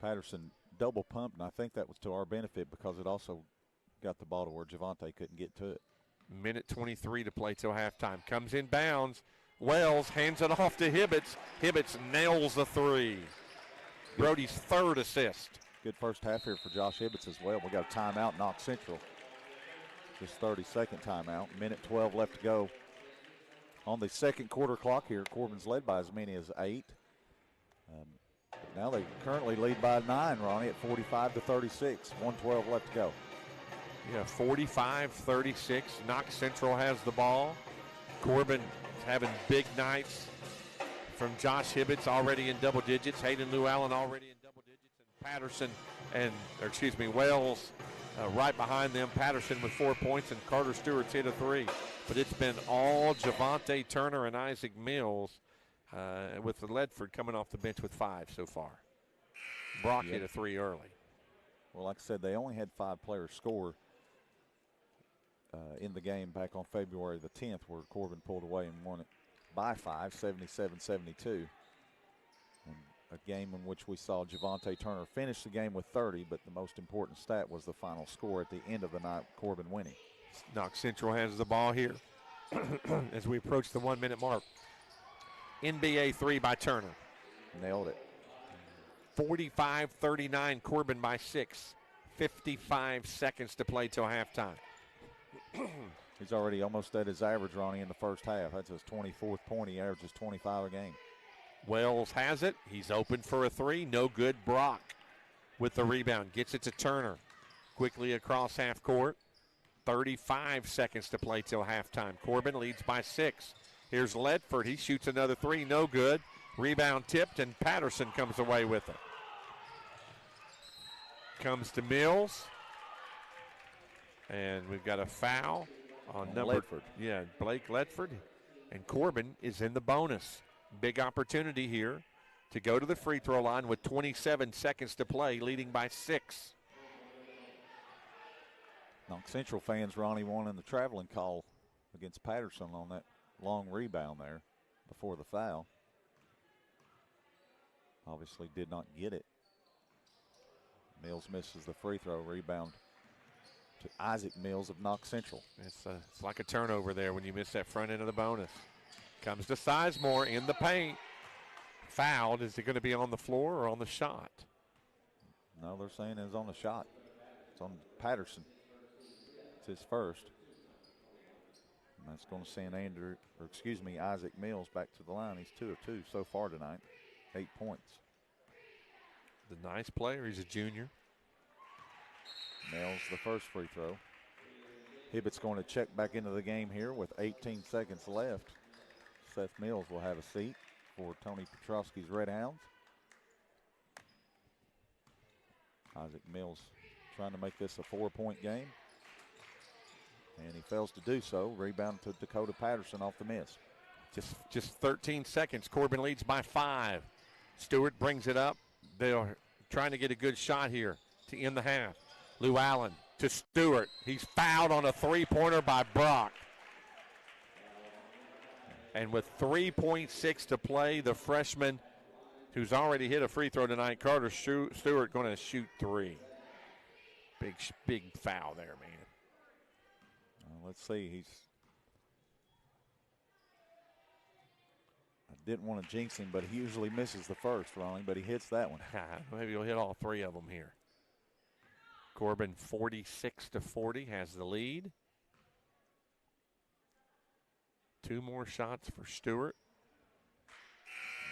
Patterson double pumped, and I think that was to our benefit because it also got the ball to where Javante couldn't get to it. Minute 23 to play till halftime. Comes in bounds. Wells hands it off to Hibbets. Hibbets nails the 3. Brody's 3rd assist. Good first half here for Josh Hibbets as well. We got a timeout, Knox Central. Just 30-second timeout. Minute 12 left to go. On the second quarter clock here, Corbin's led by as many as 8. Now they currently lead by 9, Ronnie, at 45-36. 1:12 left to go. Yeah, 45-36. Knox Central has the ball. Corbin having big nights from Josh Hibbets, already in double digits. Hayden Lou Allen already in double digits. And Patterson Wells right behind them. Patterson with 4 points, and Carter Stewart's hit a 3. But it's been all Javante Turner and Isaac Mills with the Ledford coming off the bench with 5 so far. Brock hit a 3 early. Well, like I said, they only had 5 players score in the game back on February the 10th, where Corbin pulled away and won it by 5, 77-72. And a game in which we saw Javante Turner finish the game with 30, but the most important stat was the final score at the end of the night, Corbin winning. Knox Central has the ball here as we approach the 1-minute mark. NBA 3 by Turner. Nailed it. 45-39, Corbin by 6. 55 seconds to play till halftime. He's already almost at his average, Ronnie, in the first half. That's his 24th point. He averages 25 a game. Wells has it. He's open for a 3. No good. Brock with the rebound. Gets it to Turner. Quickly across half court. 35 seconds to play till halftime. Corbin leads by 6. Here's Ledford. He shoots another 3. No good. Rebound tipped, and Patterson comes away with it. Comes to Mills. And we've got a foul on number Ledford. Yeah, Blake Ledford. And Corbin is in the bonus. Big opportunity here to go to the free throw line with 27 seconds to play, leading by 6. Knox Central fans, Ronnie, wanting the traveling call against Patterson on that long rebound there before the foul. Obviously did not get it. Mills misses the free throw. Rebound to Isaac Mills of Knox Central. It's like a turnover there when you miss that front end of the bonus. Comes to Sizemore in the paint. Fouled. Is it going to be on the floor or on the shot? No, they're saying it's on the shot. It's on Patterson. It's his first. And that's going to send Isaac Mills back to the line. He's 2 of 2 so far tonight. 8 points. The nice player. He's a junior. Nails the first free throw. Hibbett's going to check back into the game here with 18 seconds left. Seth Mills will have a seat for Tony Petrosky's Redhounds. Isaac Mills trying to make this a 4-point game. And he fails to do so. Rebound to Dakota Patterson off the miss. Just 13 seconds. Corbin leads by 5. Stewart brings it up. They're trying to get a good shot here to end the half. Llewellyn to Stewart. He's fouled on a three-pointer by Brock. And with 3.6 to play, the freshman who's already hit a free throw tonight, Carter Stewart, going to shoot three. Big foul there, man. Let's see. I didn't want to jinx him, but he usually misses the first, Ronnie, but he hits that one. Maybe he'll hit all three of them here. Corbin 46-40 has the lead. 2 more shots for Stewart.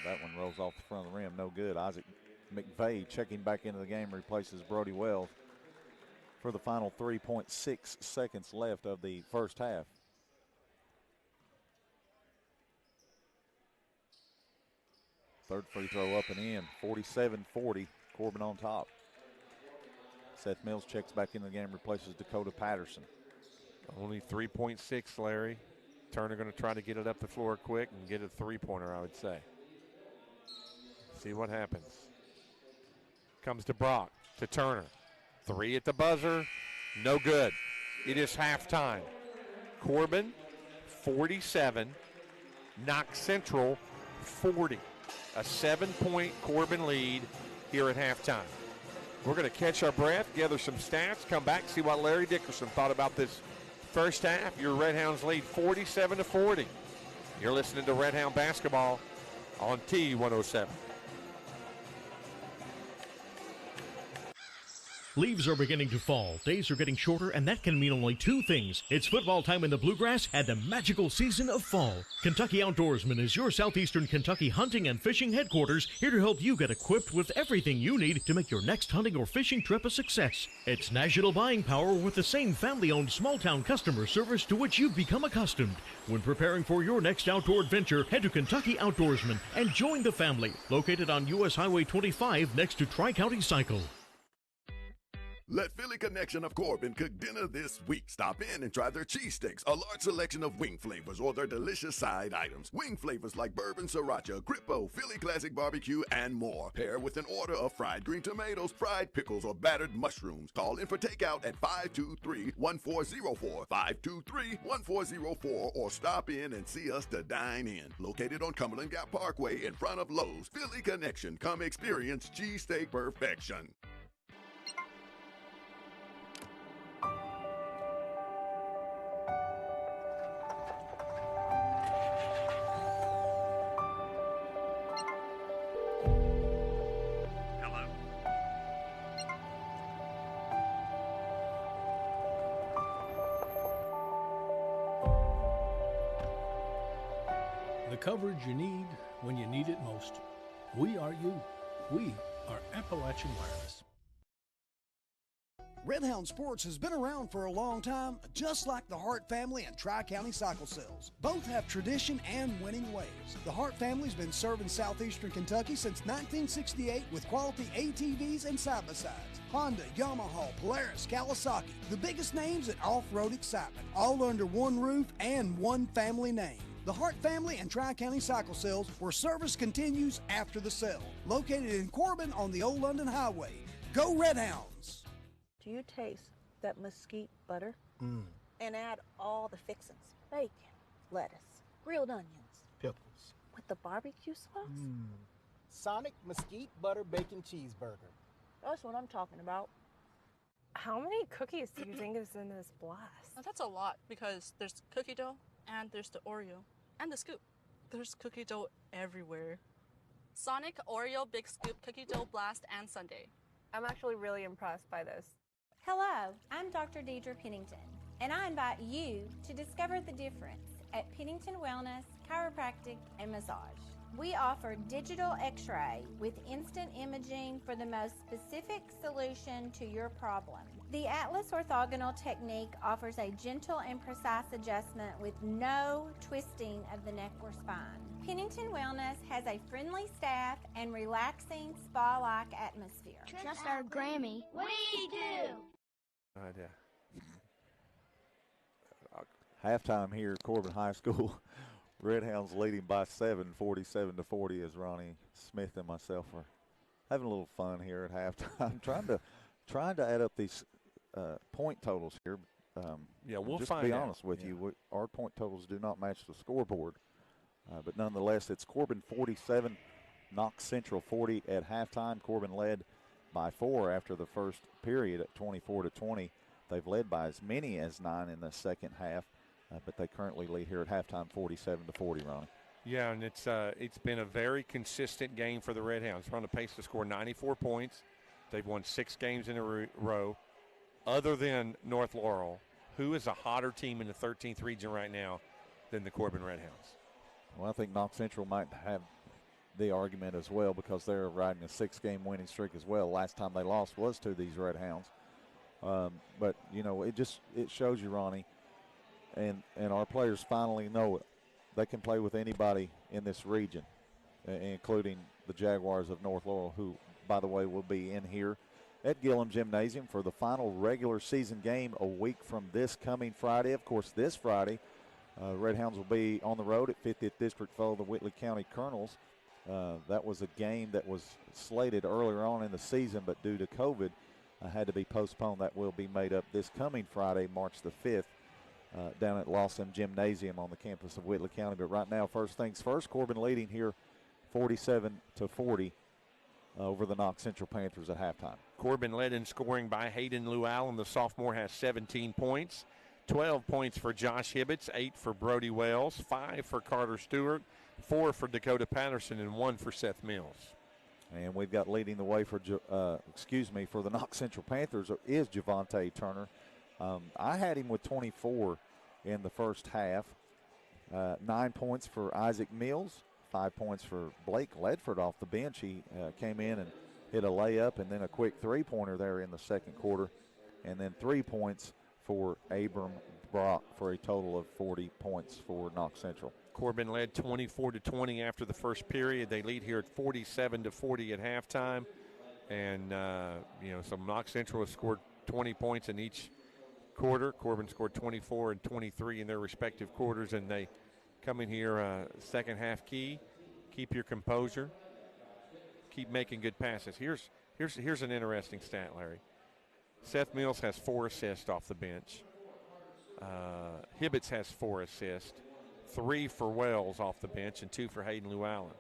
That one rolls off the front of the rim. No good. Isaac McVeigh checking back into the game replaces Brody Wells for the final 3.6 seconds left of the first half. Third free throw up and in. 47-40. Corbin on top. Seth Mills checks back into the game, replaces Dakota Patterson. Only 3.6, Larry. Turner going to try to get it up the floor quick and get a three-pointer, I would say. See what happens. Comes to Brock, to Turner. 3 at the buzzer, no good. It is halftime. Corbin, 47. Knox Central, 40. A 7-point Corbin lead here at halftime. We're going to catch our breath, gather some stats, come back, see what Larry Dickerson thought about this first half. Your Redhounds lead 47-40. You're listening to Redhound basketball on T107. Leaves are beginning to fall, days are getting shorter, and that can mean only 2 things. It's football time in the Bluegrass and the magical season of fall. Kentucky Outdoorsman is your southeastern Kentucky hunting and fishing headquarters, here to help you get equipped with everything you need to make your next hunting or fishing trip a success. It's national buying power with the same family-owned small-town customer service to which you've become accustomed. When preparing for your next outdoor adventure, head to Kentucky Outdoorsman and join the family. Located on U.S. Highway 25 next to Tri-County Cycle. Let Philly Connection of Corbin cook dinner this week. Stop in and try their cheesesteaks, a large selection of wing flavors, or their delicious side items. Wing flavors like bourbon sriracha, grippo, Philly classic barbecue, and more. Pair with an order of fried green tomatoes, fried pickles, or battered mushrooms. Call in for takeout at 523-1404, 523-1404, or stop in and see us to dine in. Located on Cumberland Gap Parkway in front of Lowe's. Philly Connection. Come experience cheesesteak perfection. The coverage you need when you need it most. We are you. We are Appalachian Wireless. Redhound Sports has been around for a long time, just like the Hart family and Tri-County Cycle Sales. Both have tradition and winning ways. The Hart family's been serving southeastern Kentucky since 1968 with quality ATVs and side-by-sides. Honda, Yamaha, Polaris, Kawasaki, the biggest names in off-road excitement, all under one roof and one family name. The Hart family and Tri-County Cycle Sales, where service continues after the sale. Located in Corbin on the Old London Highway. Go Redhounds! Do you taste that mesquite butter? And add all the fixings. Bacon, lettuce, grilled onions. Pickles. With the barbecue sauce? Sonic mesquite butter bacon cheeseburger. That's what I'm talking about. How many cookies do you think is in this blast? Now, that's a lot because there's cookie dough and there's the Oreo and the scoop. There's cookie dough everywhere. Sonic Oreo Big Scoop Cookie Dough Blast and Sundae. I'm actually really impressed by this. Hello, I'm Dr. Deidre Pennington, and I invite you to discover the difference at Pennington Wellness, Chiropractic, and Massage. We offer digital x-ray with instant imaging for the most specific solution to your problem. The Atlas orthogonal technique offers a gentle and precise adjustment with no twisting of the neck or spine. Pennington Wellness has a friendly staff and relaxing spa-like atmosphere. Trust our Grammy. What do you do? Halftime here at Corbin High School. Redhounds leading by 7, 47-40, as Ronnie Smith and myself are having a little fun here at halftime. trying to add up these point totals here. Yeah, we'll just find to be out. honest with you, our point totals do not match the scoreboard. But nonetheless, it's Corbin 47, Knox Central 40 at halftime. Corbin led by 4 after the first period at 24-20. They've led by as many as 9 in the second half, but they currently lead here at halftime 47-40, Ronnie. Yeah, and it's been a very consistent game for the Redhounds. They're on the pace to score 94 points. They've won 6 games in a row. Other than North Laurel, who is a hotter team in the 13th region right now than the Corbin Redhounds? Well, I think Knox Central might have the argument as well because they're riding a 6-game winning streak as well. Last time they lost was to these Redhounds. But, you know, it shows you, Ronnie, and our players finally know it. They can play with anybody in this region, including the Jaguars of North Laurel, who, by the way, will be in here at Gillum Gymnasium for the final regular season game a week from this coming Friday. Of course, this Friday, Redhounds will be on the road at 50th District foe the Whitley County Colonels. That was a game that was slated earlier on in the season, but due to COVID, had to be postponed. That will be made up this coming Friday, March the 5th, down at Lawson Gymnasium on the campus of Whitley County. But right now, first things first, Corbin leading here 47-40 over the Knox Central Panthers at halftime. Corbin led in scoring by Hayden Llewellyn. The sophomore has 17 points. 12 points for Josh Hibbets, 8 for Brody Wells, 5 for Carter Stewart, 4 for Dakota Patterson, and 1 for Seth Mills. And we've got leading the way for the Knox Central Panthers is Javante Turner. I had him with 24 in the first half. 9 points for Isaac Mills, 5 points for Blake Ledford off the bench. He came in and hit a layup and then a quick three-pointer there in the second quarter. And then 3 points for Abram Brock for a total of 40 points for Knox Central. Corbin led 24-20 after the first period. They lead here at 47-40 at halftime. And, so Knox Central has scored 20 points in each quarter. Corbin scored 24 and 23 in their respective quarters, and they come in here second half key. Keep your composure. Keep making good passes. Here's an interesting stat, Larry. Seth Mills has 4 assists off the bench. Hibbets has 4 assists, 3 for Wells off the bench and 2 for Hayden Llewellyn.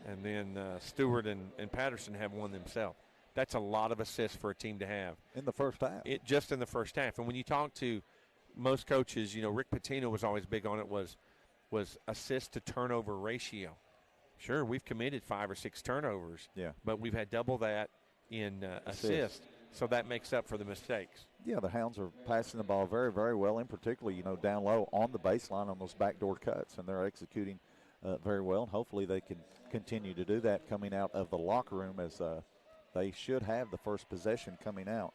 And then Stewart and Patterson have 1 themselves. That's a lot of assists for a team to have. In the first half. Just in the first half. And when you talk to most coaches, Rick Pitino was always big on it, was assist to turnover ratio. Sure, we've committed 5 or 6 turnovers. Yeah. But we've had double that in assist. So that makes up for the mistakes. Yeah, the Hounds are passing the ball very, very well, and particularly, down low on the baseline on those backdoor cuts, and they're executing very well. And hopefully they can continue to do that coming out of the locker room, as they should have the first possession coming out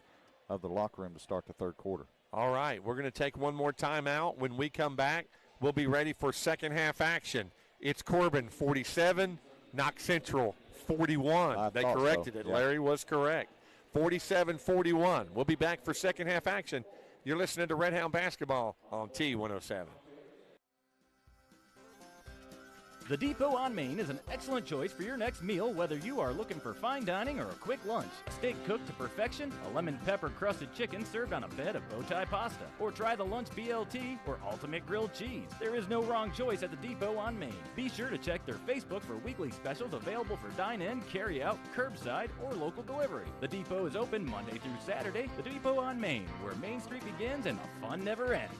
of the locker room to start the third quarter. All right, we're going to take one more timeout. When we come back, we'll be ready for second half action. It's Corbin 47, Knox Central 41. They corrected it. Yeah. Larry was correct. 47-41. We'll be back for second half action. You're listening to Redhound Basketball on T107. The Depot on Main is an excellent choice for your next meal, whether you are looking for fine dining or a quick lunch. Steak cooked to perfection, a lemon pepper crusted chicken served on a bed of bow tie pasta, or try the lunch BLT or ultimate grilled cheese. There is no wrong choice at the Depot on Main. Be sure to check their Facebook for weekly specials available for dine-in, carry-out, curbside, or local delivery. The Depot is open Monday through Saturday. The Depot on Main, where Main Street begins and the fun never ends.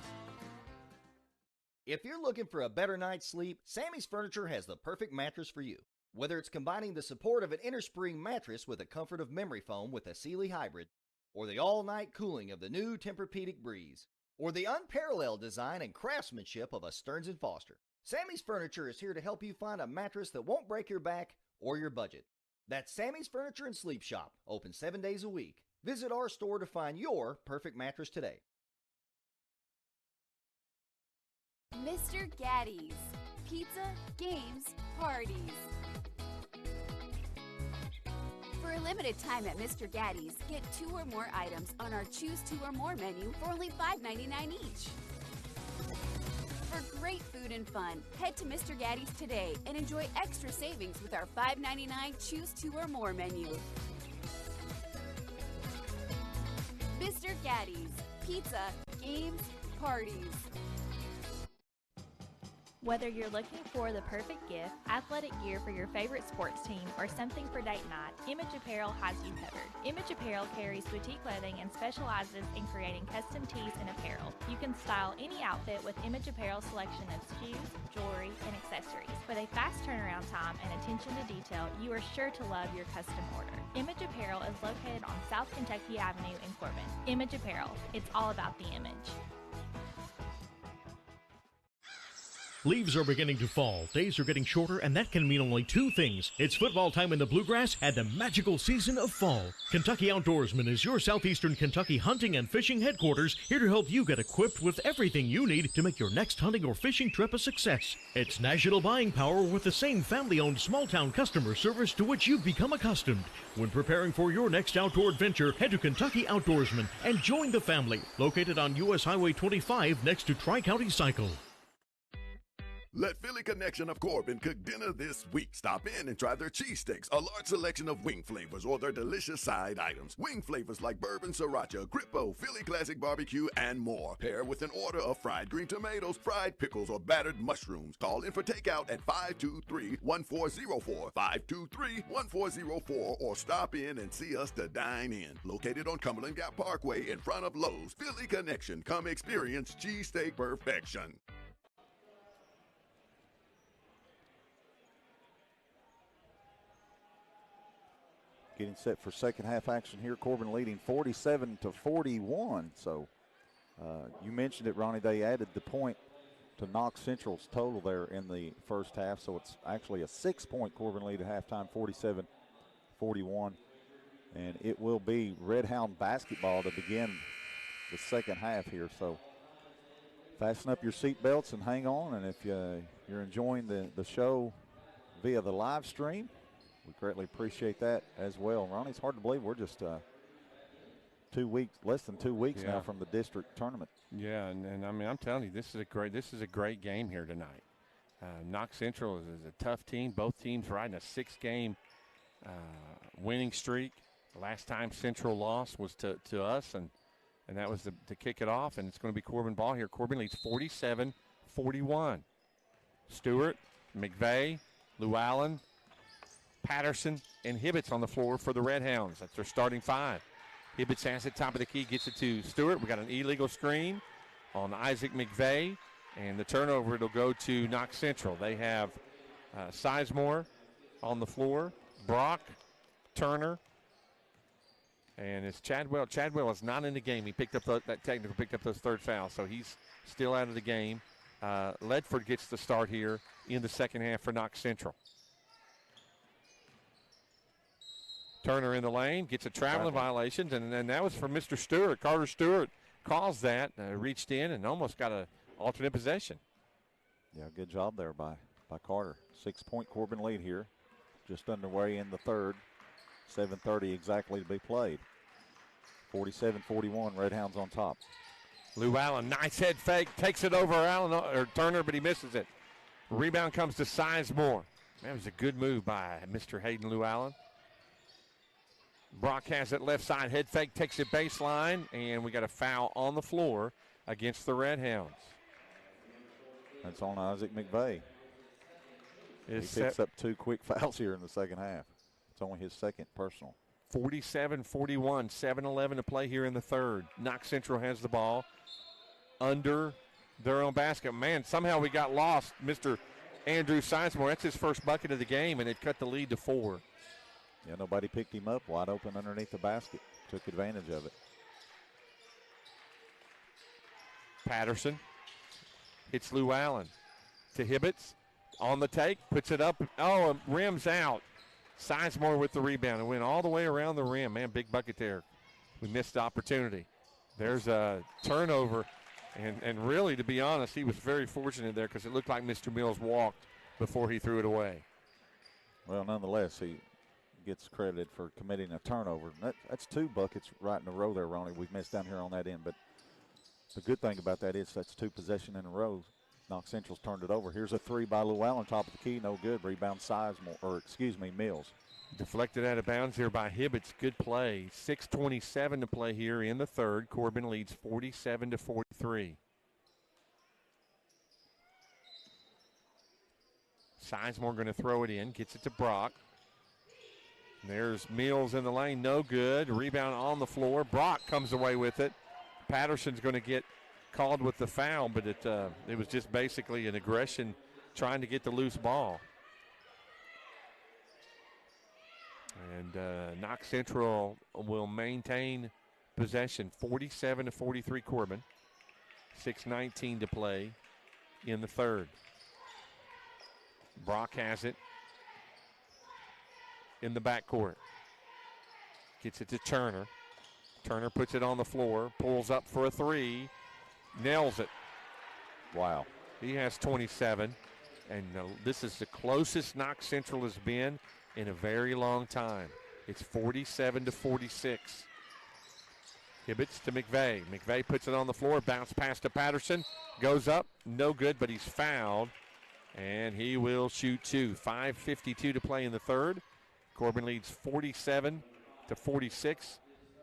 If you're looking for a better night's sleep, Sammy's Furniture has the perfect mattress for you. Whether it's combining the support of an innerspring mattress with the comfort of memory foam with a Sealy Hybrid, or the all-night cooling of the new Tempur-Pedic Breeze, or the unparalleled design and craftsmanship of a Stearns & Foster, Sammy's Furniture is here to help you find a mattress that won't break your back or your budget. That's Sammy's Furniture and Sleep Shop, open 7 days a week. Visit our store to find your perfect mattress today. Mr. Gaddy's. Pizza, games, parties. For a limited time at Mr. Gaddy's, get 2 or more items on our Choose 2 or More menu for only $5.99 each. For great food and fun, head to Mr. Gaddy's today and enjoy extra savings with our $5.99 Choose 2 or More menu. Mr. Gaddy's. Pizza, games, parties. Whether you're looking for the perfect gift, athletic gear for your favorite sports team, or something for date night, Image Apparel has you covered. Image Apparel carries boutique clothing and specializes in creating custom tees and apparel. You can style any outfit with Image Apparel's selection of shoes, jewelry, and accessories. With a fast turnaround time and attention to detail, you are sure to love your custom order. Image Apparel is located on South Kentucky Avenue in Corbin. Image Apparel, it's all about the image. Leaves are beginning to fall, days are getting shorter, and that can mean only two things. It's football time in the Bluegrass and the magical season of fall. Kentucky Outdoorsman is your southeastern Kentucky hunting and fishing headquarters, here to help you get equipped with everything you need to make your next hunting or fishing trip a success. It's national buying power with the same family-owned small-town customer service to which you've become accustomed. When preparing for your next outdoor adventure, head to Kentucky Outdoorsman and join the family. Located on U.S. Highway 25 next to Tri-County Cycle. Let Philly Connection of Corbin cook dinner this week. Stop in and try their cheesesteaks, a large selection of wing flavors, or their delicious side items. Wing flavors like bourbon sriracha, grippo, Philly classic barbecue, and more. Pair with an order of fried green tomatoes, fried pickles, or battered mushrooms. Call in for takeout at 523-1404, 523-1404, or stop in and see us to dine in. Located on Cumberland Gap Parkway in front of Lowe's. Philly Connection. Come experience cheesesteak perfection. Getting set for second half action here. Corbin leading 47-41. So you mentioned it, Ronnie. They added the point to Knox Central's total there in the first half. So it's actually a 6-point Corbin lead at halftime, 47-41. And it will be Redhound basketball to begin the second half here. So fasten up your seatbelts and hang on. And if you're enjoying the show via the live stream, we greatly appreciate that as well. Ronnie, it's hard to believe we're just less than 2 weeks now from the district tournament. Yeah, and I mean, I'm telling you, this is a great game here tonight. Knox Central is a tough team. Both teams riding a 6-game winning streak. The last time Central lost was to us, and that was to kick it off, and it's going to be Corbin ball here. Corbin leads 47-41. Stewart, McVeigh, Llewellyn, Patterson, and Hibbets on the floor for the Redhounds. That's their starting five. Hibbets has it top of the key, gets it to Stewart. We got an illegal screen on Isaac McVeigh, and the turnover, it'll go to Knox Central. They have Sizemore on the floor, Brock, Turner, and it's Chadwell. Chadwell is not in the game. He picked up that technical, picked up those third fouls, so he's still out of the game. Ledford gets the start here in the second half for Knox Central. Turner in the lane, gets a traveling violation, and that was for Mr. Stewart. Carter Stewart calls that, reached in and almost got an alternate possession. Yeah, good job there by Carter. 6-point Corbin lead here. Just underway in the third. 7:30 exactly to be played. 47-41, Redhounds on top. Llewellyn, nice head fake, takes it over Turner, but he misses it. Rebound comes to Sizemore. That was a good move by Mr. Hayden Llewellyn. Brock has it left side, head fake, takes it baseline, and we got a foul on the floor against the Redhounds. That's on Isaac McVeigh. He picks up 2 quick fouls here in the second half. It's only his second personal. 47-41, 7:11 to play here in the third. Knox Central has the ball under their own basket. Man, somehow we got lost. Mr. Andrew Sizemore, that's his first bucket of the game, and it cut the lead to 4. Yeah, nobody picked him up wide open underneath the basket. Took advantage of it. Patterson hits Llewellyn to Hibbets. On the take, puts it up. Oh, rims out. Sizemore with the rebound and went all the way around the rim. Man, big bucket there. We missed the opportunity. There's a turnover. And really, to be honest, he was very fortunate there because it looked like Mr. Mills walked before he threw it away. Well, nonetheless, he gets credited for committing a turnover. That's 2 buckets right in a row there, Ronnie. We've missed down here on that end. But the good thing about that is that's 2 possession in a row. Knox Central's turned it over. Here's a 3 by Llewellyn, top of the key, no good. Rebound Mills. Deflected out of bounds here by Hibbets. Good play. 6:27 to play here in the third. Corbin leads 47-43. Sizemore going to throw it in. Gets it to Brock. There's Mills in the lane. No good. Rebound on the floor. Brock comes away with it. Patterson's going to get called with the foul, but it was just basically an aggression trying to get the loose ball. And Knox Central will maintain possession, 47-43 Corbin. 6:19 to play in the third. Brock has it in the backcourt. Gets it to Turner. Turner puts it on the floor, pulls up for a three, nails it. Wow. He has 27, and this is the closest Knox Central has been in a very long time. It's 47-46. Hibbets to McVeigh. McVeigh puts it on the floor, bounce pass to Patterson, goes up, no good, but he's fouled, and he will shoot two. 5:52 to play in the third. Corbin leads 47-46.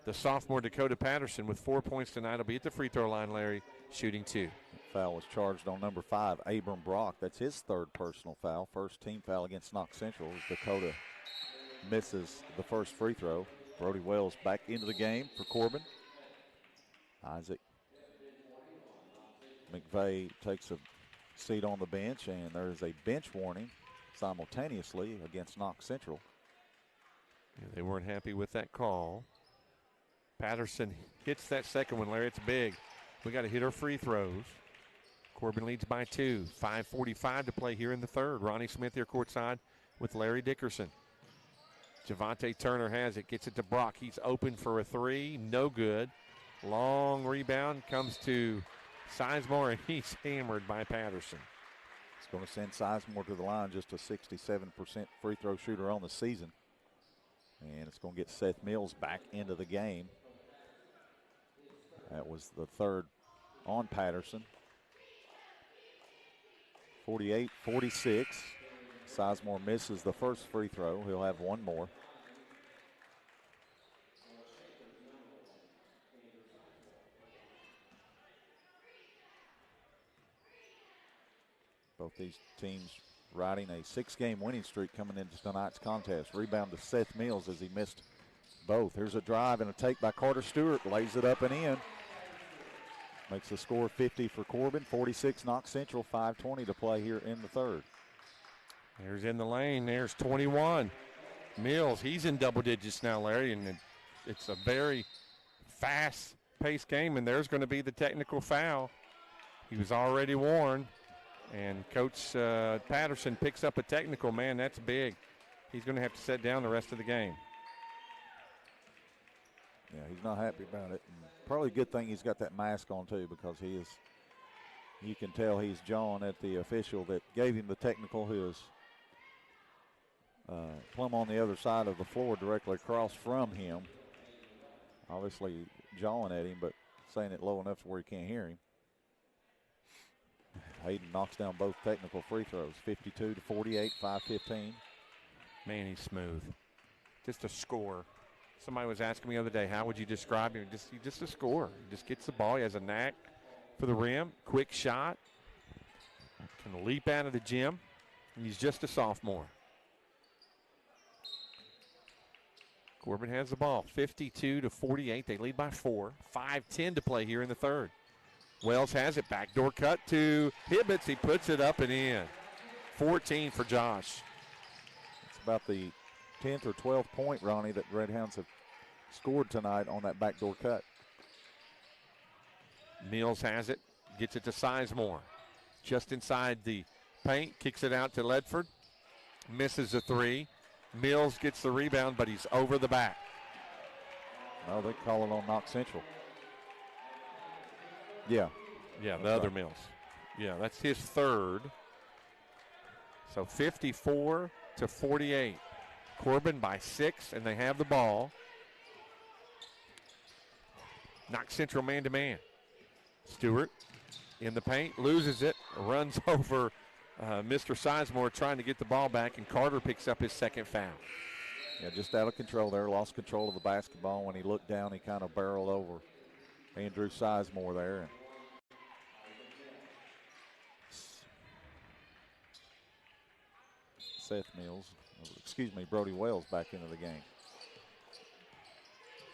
The sophomore Dakota Patterson with 4 points tonight will be at the free throw line, Larry, shooting two. Foul was charged on number 5, Abram Brock. That's his third personal foul. First team foul against Knox Central as Dakota misses the first free throw. Brody Wells back into the game for Corbin. Isaac McVeigh takes a seat on the bench, and there is a bench warning simultaneously against Knox Central. Yeah, they weren't happy with that call. Patterson hits that second one, Larry. It's big. We got to hit our free throws. Corbin leads by 2. 5:45 to play here in the third. Ronnie Smith here courtside with Larry Dickerson. Javante Turner has it, gets it to Brock. He's open for a three, no good. Long rebound comes to Sizemore, and he's hammered by Patterson. It's going to send Sizemore to the line, just a 67% free throw shooter on the season. And it's going to get Seth Mills back into the game. That was the third on Patterson. 48-46. Sizemore misses the first free throw. He'll have one more. Both these teams riding a 6-game winning streak coming into tonight's contest. Rebound to Seth Mills as he missed both. Here's a drive and a take by Carter Stewart. Lays it up and in. Makes the score 50 for Corbin. 46 Knox Central. 5:20 to play here in the third. There's in the lane. There's 21. Mills, he's in double digits now, Larry, and it's a very fast-paced game, and there's going to be the technical foul. He was already warned, and Coach Patterson picks up a technical. Man, that's big. He's going to have to set down the rest of the game. Yeah, he's not happy about it. And probably a good thing he's got that mask on, too, because you can tell he's jawing at the official that gave him the technical, who is plumb on the other side of the floor directly across from him. Obviously jawing at him, but saying it low enough to where he can't hear him. Hayden knocks down both technical free throws, 52-48, 5:15. Man, he's smooth. Just a scorer. Somebody was asking me the other day, how would you describe him? He's just a scorer. He just gets the ball. He has a knack for the rim, quick shot, can leap out of the gym, and he's just a sophomore. Corbin has the ball, 52-48. They lead by 4. 5:10 to play here in the third. Wells has it, backdoor cut to Hibbets. He puts it up and in. 14 for Josh. It's about the 10th or 12th point, Ronnie, that Redhounds have scored tonight on that backdoor cut. Mills has it, gets it to Sizemore. Just inside the paint, kicks it out to Ledford. Misses the three. Mills gets the rebound, but he's over the back. No, they call it on Knox Central. Yeah. Yeah, the other Mills. Yeah, that's his third. So 54-48. Corbin by 6, and they have the ball. Knox Central man-to-man. Stewart in the paint, loses it, runs over Mr. Sizemore trying to get the ball back, and Carter picks up his second foul. Yeah, just out of control there. Lost control of the basketball. When he looked down, he kind of barreled over Andrew Sizemore there. And Brody Wells back into the game.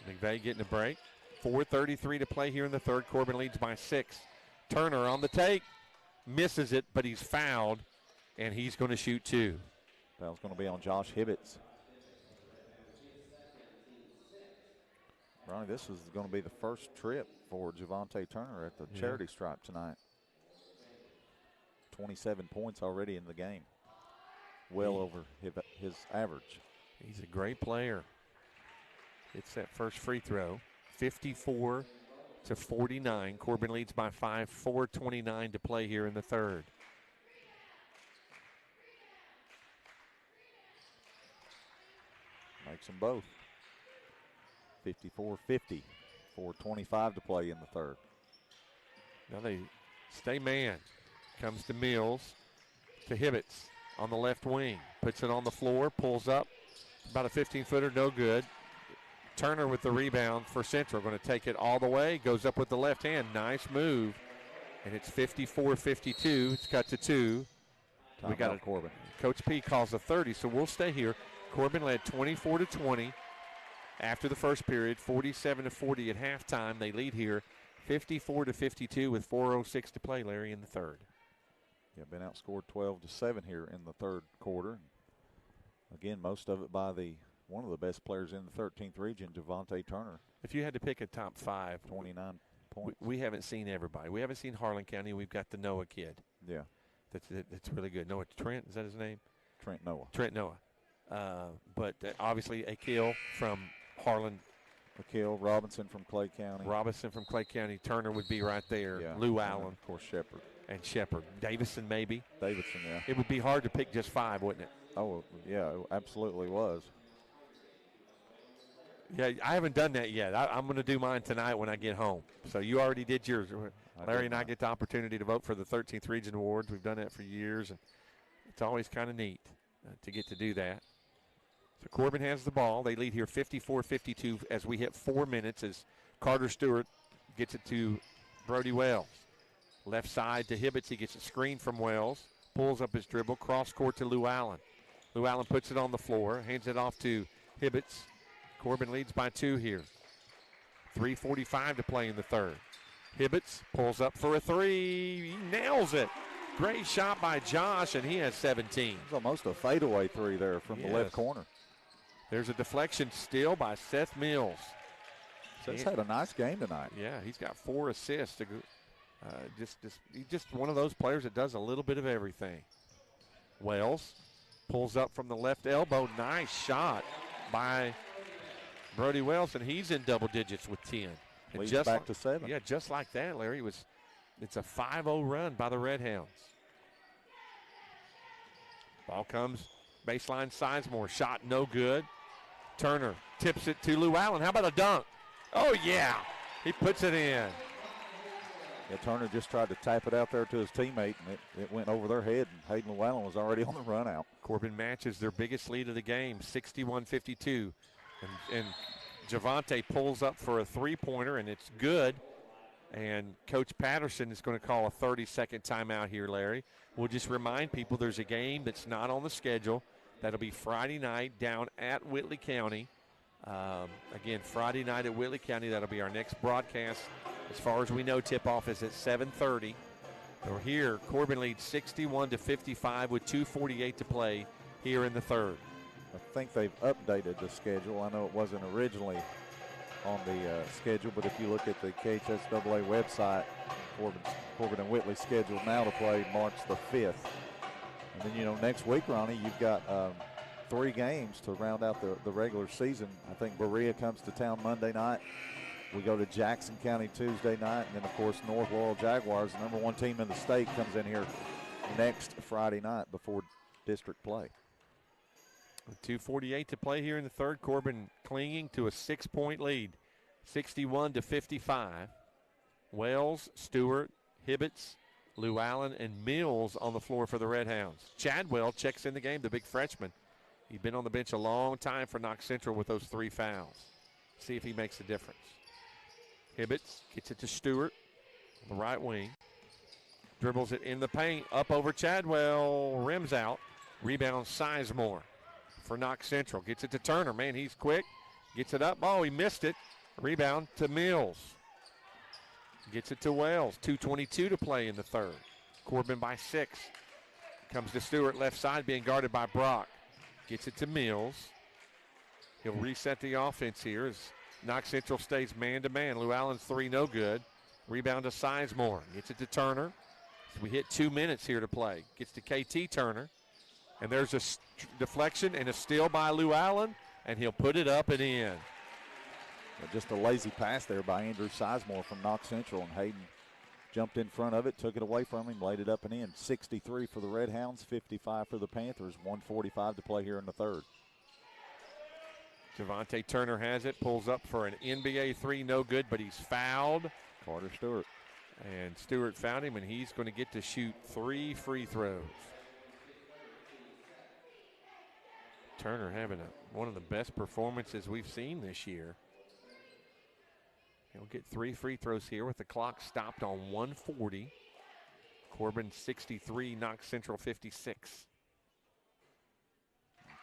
McVeigh getting a break. 4:33 to play here in the third. Corbin leads by 6. Turner on the take. Misses it, but he's fouled, and he's going to shoot 2. Foul's going to be on Josh Hibbets. Ronnie, this is going to be the first trip for Javante Turner at the charity stripe tonight. 27 points already in the game. Well over his average. He's a great player. It's that first free throw. 54-49. Corbin leads by 5. 4:29 to play here in the third. Makes them both. 54-50. 4:25 to play in the third. Now they stay man. Comes to Mills. To Hibbets on the left wing. Puts it on the floor. Pulls up. About a 15-footer. No good. Turner with the rebound for Central. Going to take it all the way. Goes up with the left hand. Nice move. And it's 54-52. It's cut to 2. We got Corbin. Coach P calls a 30, so we'll stay here. Corbin led 24-20 after the first period. 47-40 at halftime. They lead here 54-52 with 4:06 to play, Larry, in the third. Yeah, been outscored 12-7 here in the third quarter. Again, most of it by one of the best players in the 13th region, Javante Turner. If you had to pick a top 5, 29 points. We haven't seen everybody. We haven't seen Harlan County. We've got the Noah kid. Yeah. That's really good. Noah Trent, is that his name? Trent Noah. But obviously Akil from Harlan. Akil, Robinson from Clay County. Turner would be right there. Yeah. Lou Allen. Of course, Shepherd. And Shepherd. Davison, maybe. Davidson, yeah. It would be hard to pick just 5, wouldn't it? Oh, yeah, it absolutely was. Yeah, I haven't done that yet. I'm going to do mine tonight when I get home. So you already did yours. Larry and I get the opportunity to vote for the 13th Region Awards. We've done that for years, and it's always kind of neat to get to do that. So Corbin has the ball. They lead here 54-52 as we hit 4 minutes as Carter Stewart gets it to Brody Wells. Left side to Hibbets. He gets a screen from Wells. Pulls up his dribble. Cross court to Lou Allen. Lou Allen puts it on the floor. Hands it off to Hibbets. Corbin leads by 2 here. 3:45 to play in the third. Hibbets pulls up for a 3. He nails it. Great shot by Josh, and he has 17. It's almost a fadeaway 3 there from the left corner. There's a deflection steal by Seth Mills. Seth's had a nice game tonight. Yeah, he's got 4 assists. He's just one of those players that does a little bit of everything. Wells pulls up from the left elbow. Nice shot by Brody Wells, and he's in double digits with 10. And leads back to 7. Yeah, just like that, Larry. It's a 5-0 run by the Redhounds. Ball comes baseline. Sizemore shot no good. Turner tips it to Lou Allen. How about a dunk? Oh yeah, he puts it in. Yeah, Turner just tried to tap it out there to his teammate, and it went over their head, and Hayden Llewellyn was already on the run out. Corbin matches their biggest lead of the game, 61-52. And Javante pulls up for a 3-pointer, and it's good. And Coach Patterson is going to call a 30-second timeout here, Larry. We'll just remind people there's a game that's not on the schedule. That'll be Friday night down at Whitley County. Again, Friday night at Whitley County. That'll be our next broadcast. As far as we know, tip-off is at 7:30. We're here. Corbin leads 61-55 with 2:48 to play here in the third. I think they've updated the schedule. I know it wasn't originally on the schedule, but if you look at the KHSAA website, Corbin and Whitley scheduled now to play March the 5th. And then, next week, Ronnie, you've got 3 games to round out the regular season. I think Berea comes to town Monday night. We go to Jackson County Tuesday night. And then, of course, North Laurel Jaguars, the number 1 team in the state, comes in here next Friday night before district play. 2:48 to play here in the third. Corbin clinging to a 6-point lead, 61-55. Wells, Stewart, Hibbets, Lou Allen, and Mills on the floor for the Redhounds. Chadwell checks in the game, the big freshman. He's been on the bench a long time for Knox Central with those 3 fouls. See if he makes a difference. Hibbets gets it to Stewart, the right wing. Dribbles it in the paint, up over Chadwell, rims out. Rebound Sizemore for Knox Central. Gets it to Turner. Man, he's quick. Gets it up. Oh, he missed it. Rebound to Mills. Gets it to Wells. 2:22 to play in the third. Corbin by 6. Comes to Stewart, left side, being guarded by Brock. Gets it to Mills. He'll reset the offense here as Knox Central stays man-to-man. Lou Allen's 3 no good. Rebound to Sizemore. Gets it to Turner. So we hit 2 minutes here to play. Gets to KT Turner. And there's a deflection and a steal by Lou Allen, and he'll put it up and in. Just a lazy pass there by Andrew Sizemore from Knox Central, and Hayden jumped in front of it, took it away from him, laid it up and in. 63 for the Redhounds, 55 for the Panthers, 1:45 to play here in the third. Javante Turner has it, pulls up for an NBA 3, no good, but he's fouled. Carter Stewart. And Stewart fouled him, and he's going to get to shoot 3 free throws. Turner having one of the best performances we've seen this year. He'll get 3 free throws here with the clock stopped on 1:40. Corbin 63, Knox Central 56.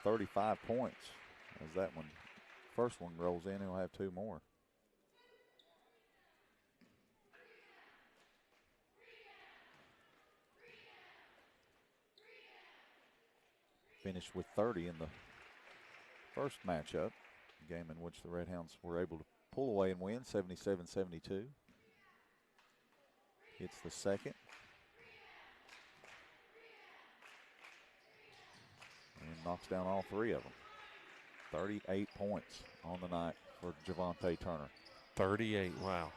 35 points as that one, first one rolls in. He'll have 2 more. Finished with 30 in the first matchup, game in which the Redhounds were able to pull away and win, 77-72. It's the second. And knocks down all 3 of them. 38 points on the night for Javante Turner. 38, wow.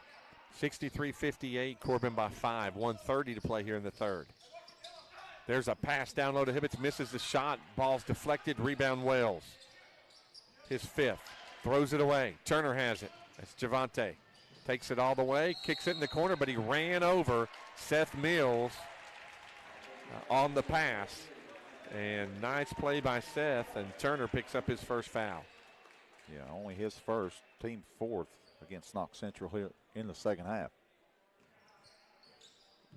63-58, Corbin by 5, 1:30 to play here in the third. There's a pass down low to Hibbets, misses the shot, ball's deflected, rebound Wells. His 5th, throws it away. Turner has it. That's Javante. Takes it all the way, kicks it in the corner, but he ran over Seth Mills on the pass. And nice play by Seth, and Turner picks up his first foul. Yeah, only his first, team 4th against Knox Central here in the second half.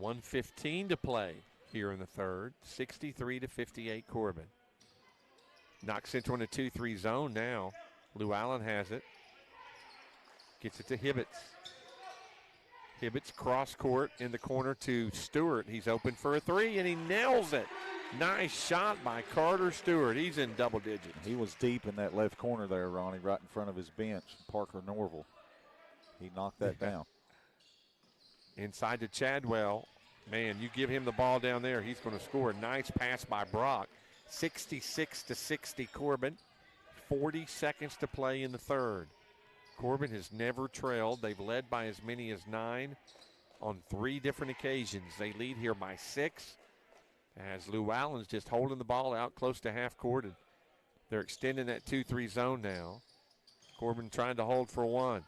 1:15 to play here in the third. 63-58 Corbin. Knox Central in a 2-3 zone now. Lou Allen has it. Gets it to Hibbets. Hibbets cross court in the corner to Stewart. He's open for a 3, and he nails it. Nice shot by Carter Stewart. He's in double digits. He was deep in that left corner there, Ronnie, right in front of his bench, Parker Norville. He knocked that down. Inside to Chadwell. Man, you give him the ball down there, he's going to score. Nice pass by Brock. 66-60 Corbin. 40 seconds to play in the third. Corbin has never trailed. They've led by as many as 9 on 3 different occasions. They lead here by 6 as Lou Allen's just holding the ball out close to half court. And they're extending that 2-3 zone now. Corbin trying to hold for 1.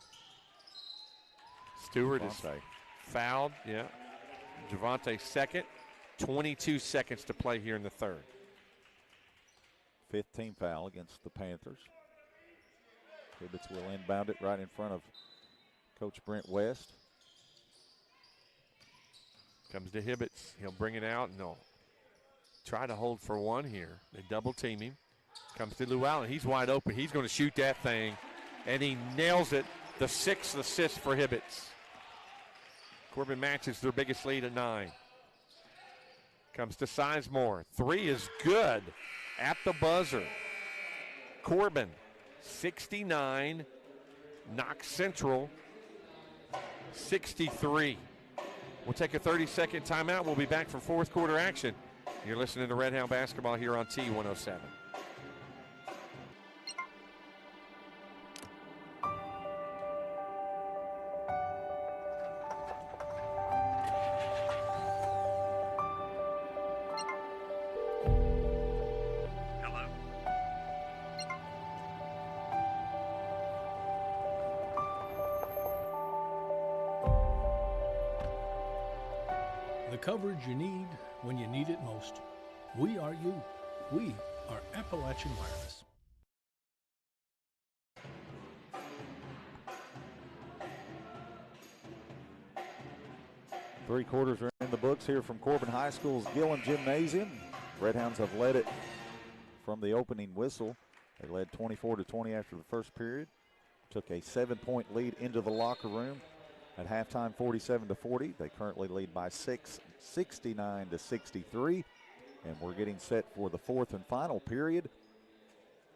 Stewart is fouled. Yeah. Javante second. 22 seconds to play here in the third. 5th team foul against the Panthers. Hibbets will inbound it right in front of Coach Brent West. Comes to Hibbets. He'll bring it out and they'll try to hold for 1 here. They double team him. Comes to Lou Allen. He's wide open. He's going to shoot that thing, and he nails it. The 6th assist for Hibbets. Corbin matches their biggest lead at 9. Comes to Sizemore. 3 is good at the buzzer. Corbin, 69. Knox Central, 63. We'll take a 30-second timeout. We'll be back for fourth quarter action. You're listening to Redhound Basketball here on T107. The coverage you need when you need it most. We are you. We are Appalachian Wireless. Three quarters are in the books here from Corbin High School's Gillum Gymnasium. Redhounds have led it from the opening whistle. They led 24-20 after the first period. Took a 7-point lead into the locker room. At halftime, 47-40. They currently lead by 6, 69-63. And we're getting set for the fourth and final period.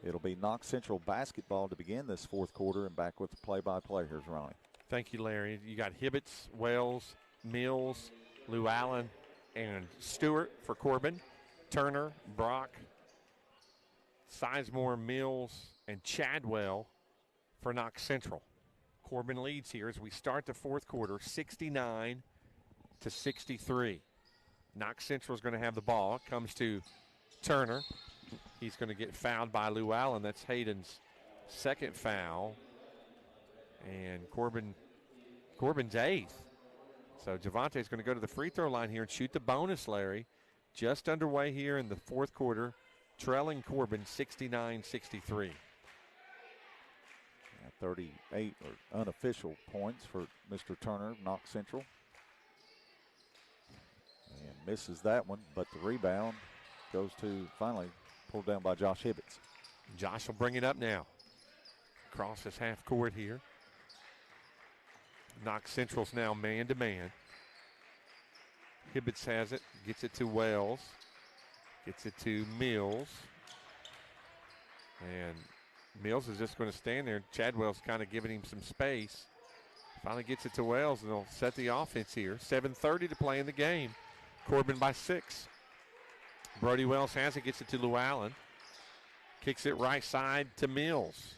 It'll be Knox Central basketball to begin this fourth quarter, and back with the play-by-play. Here's Ronnie. Thank you, Larry. You got Hibbets, Wells, Mills, Lou Allen, and Stewart for Corbin. Turner, Brock, Sizemore, Mills, and Chadwell for Knox Central. Corbin leads here as we start the fourth quarter, 69-63. Knox Central is going to have the ball. It comes to Turner. He's going to get fouled by Lou Allen. That's Hayden's second foul. And Corbin's eighth. So Javante's going to go to the free throw line here and shoot the bonus, Larry. Just underway here in the fourth quarter, trailing Corbin 69-63. 38 or unofficial points for Mr. Turner of Knox Central. And misses that one, but the rebound goes to finally pulled down by Josh Hibbets. Josh will bring it up now. Crosses half court here. Knox Central's now man-to-man. Hibbets has it, gets it to Wells, gets it to Mills. And Mills is just going to stand there. Chadwell's kind of giving him some space. Finally gets it to Wells, and they'll set the offense here. 7:30 to play in the game. Corbin by 6. Brody Wells has it, gets it to Lou Allen. Kicks it right side to Mills.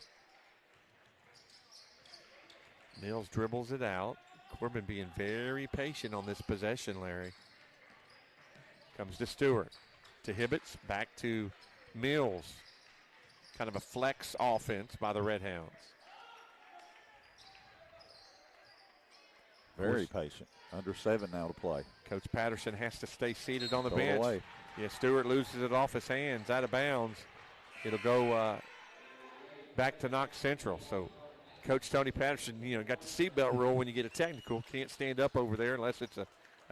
Mills dribbles it out. Corbin being very patient on this possession, Larry. Comes to Stewart. To Hibbets, back to Mills. Kind of a flex offense by the Redhounds. Very patient. Under 7 now to play. Coach Patterson has to stay seated on the Throw bench. away. Yeah, Stewart loses it off his hands, out of bounds. It'll go back to Knox Central. So Coach Tony Patterson, got the seatbelt rule when you get a technical. Can't stand up over there unless it's a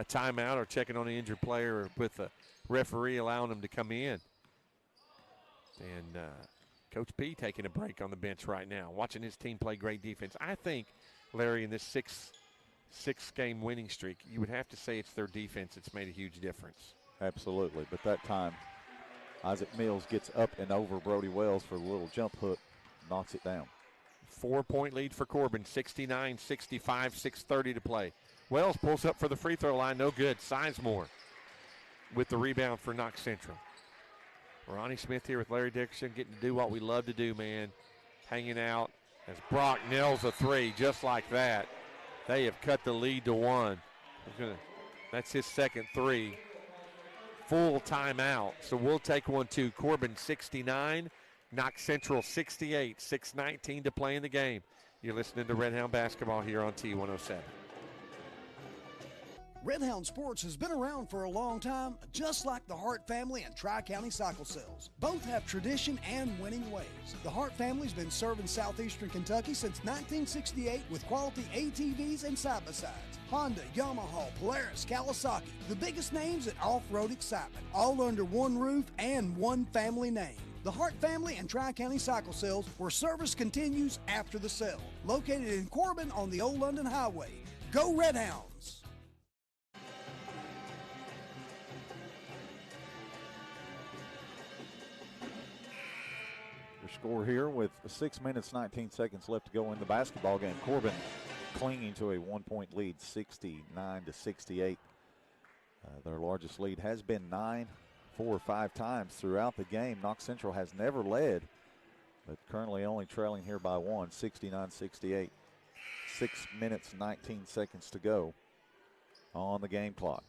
timeout or checking on the injured player or with the referee allowing them to come in. And Coach P taking a break on the bench right now, watching his team play great defense. I think, Larry, in this six-game winning streak, you would have to say it's their defense that's made a huge difference. Absolutely, but that time, Isaac Mills gets up and over Brody Wells for a little jump hook, knocks it down. 4-point lead for Corbin, 69-65, 6:30 to play. Wells pulls up for the free throw line, no good. Sizemore with the rebound for Knox Central. Ronnie Smith here with Larry Dickerson, getting to do what we love to do, man. Hanging out as Brock nails a three just like that. They have cut the lead to 1. That's his second three. Full timeout. So we'll take one too. Corbin 69, Knox Central 68, 6:19 to play in the game. You're listening to Redhound basketball here on T107. Redhound Sports has been around for a long time, just like the Hart family and Tri-County Cycle Sales. Both have tradition and winning ways. The Hart family's been serving southeastern Kentucky since 1968 with quality ATVs and side-by-sides. Honda, Yamaha, Polaris, Kawasaki, the biggest names in off-road excitement, all under one roof and one family name. The Hart family and Tri-County Cycle Sales, where service continues after the sale. Located in Corbin on the Old London Highway. Go Redhounds! Your score here with 6 minutes, 19 seconds left to go in the basketball game. Corbin clinging to a 1-point lead, 69-68. Their largest lead has been 4 or 5 times throughout the game. Knox Central has never led, but currently only trailing here by 1, 69-68. 6 minutes, 19 seconds to go on the game clock.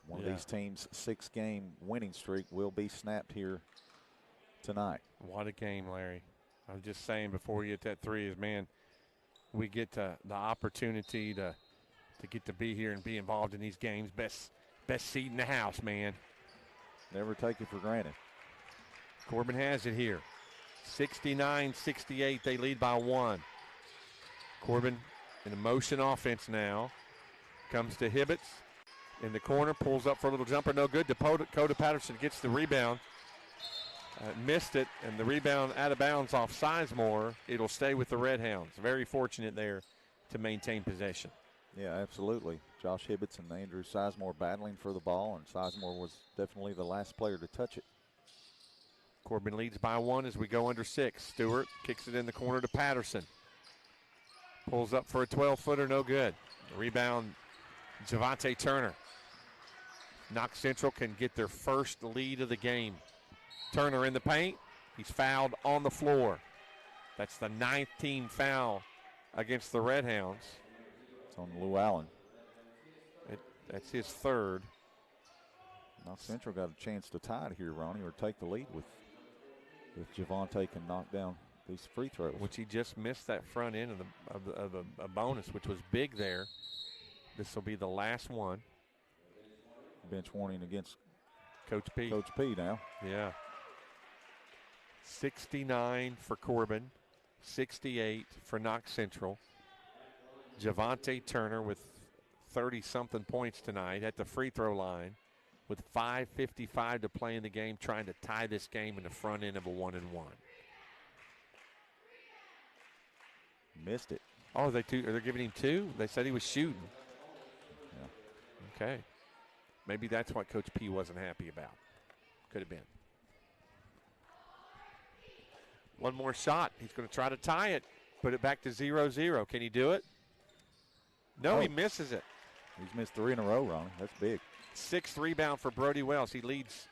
One of these teams' 6-game winning streak will be snapped here tonight. What a game, Larry. I was just saying before we get that three is, man, we get the opportunity to get to be here and be involved in these games. Best seat in the house, man. Never take it for granted. Corbin has it here. 69-68, they lead by 1. Corbin in a motion offense now. Comes to Hibbets in the corner, pulls up for a little jumper, no good. Dakota Patterson gets the rebound. Missed it, and the rebound out of bounds off Sizemore. It'll stay with the Redhounds. Very fortunate there to maintain possession. Yeah, absolutely. Josh Hibbets and Andrew Sizemore battling for the ball, and Sizemore was definitely the last player to touch it. Corbin leads by 1 as we go under 6. Stewart kicks it in the corner to Patterson. Pulls up for a 12-footer, no good. Rebound, Javante Turner. Knox Central can get their first lead of the game. Turner in the paint. He's fouled on the floor. That's the 19th foul against the Redhounds. It's on Lou Allen. That's his third. Knox Central got a chance to tie it here, Ronnie, or take the lead if Javante can knock down these free throws. Which he just missed that front end of a bonus, which was big there. This will be the last one. Bench warning against Coach P. Coach P now. Yeah. 69 for Corbin, 68 for Knox Central. Javante Turner with 30-something points tonight at the free throw line with 5:55 to play in the game, trying to tie this game in the front end of a 1-1. Missed it. Oh, they're giving him 2? They said he was shooting. Yeah. Okay. Maybe that's what Coach P wasn't happy about. Could have been. One more shot. He's going to try to tie it, put it back to 0-0. Can he do it? No, he misses it. He's missed 3 in a row, Ronnie. That's big. 6th rebound for Brody Wells. He leads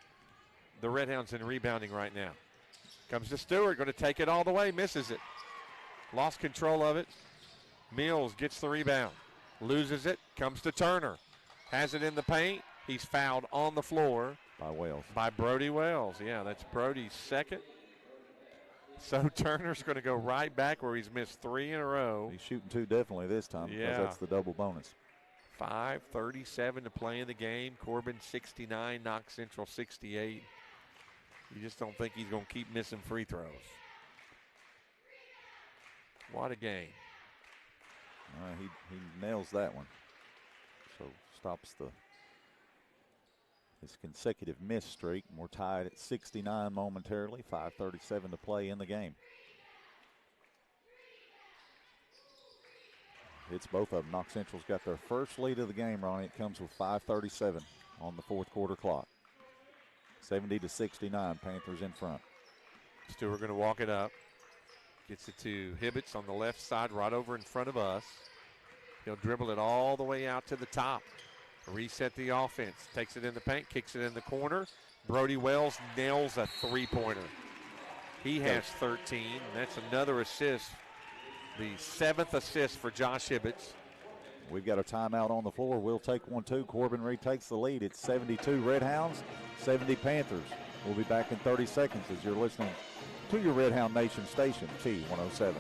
the Redhounds in rebounding right now. Comes to Stewart, going to take it all the way, misses it. Lost control of it. Mills gets the rebound, loses it, comes to Turner. Has it in the paint. He's fouled on the floor. By Wells. By Brody Wells. Yeah, that's Brody's second. So Turner's going to go right back where he's missed 3 in a row. He's shooting 2 definitely this time because that's the double bonus. 5:37 to play in the game. Corbin 69, Knox Central 68. You just don't think he's going to keep missing free throws. What a game. He nails that one. So stops his consecutive miss streak. And we're tied at 69 momentarily. 5:37 to play in the game. It's both of them. Knox Central's got their first lead of the game, Ronnie. It comes with 5:37 on the 4th quarter clock. 70-69, Panthers in front. Stewart going to walk it up. Gets it to Hibbets on the left side, right over in front of us. He'll dribble it all the way out to the top. Reset the offense. Takes it in the paint, kicks it in the corner. Brody Wells nails a 3-pointer. He has 13. That's another assist. The 7th assist for Josh Hibbets. We've got a timeout on the floor. We'll take one too. Corbin retakes the lead. It's 72 Redhounds, 70 Panthers. We'll be back in 30 seconds as you're listening to your Redhound Nation station, T107.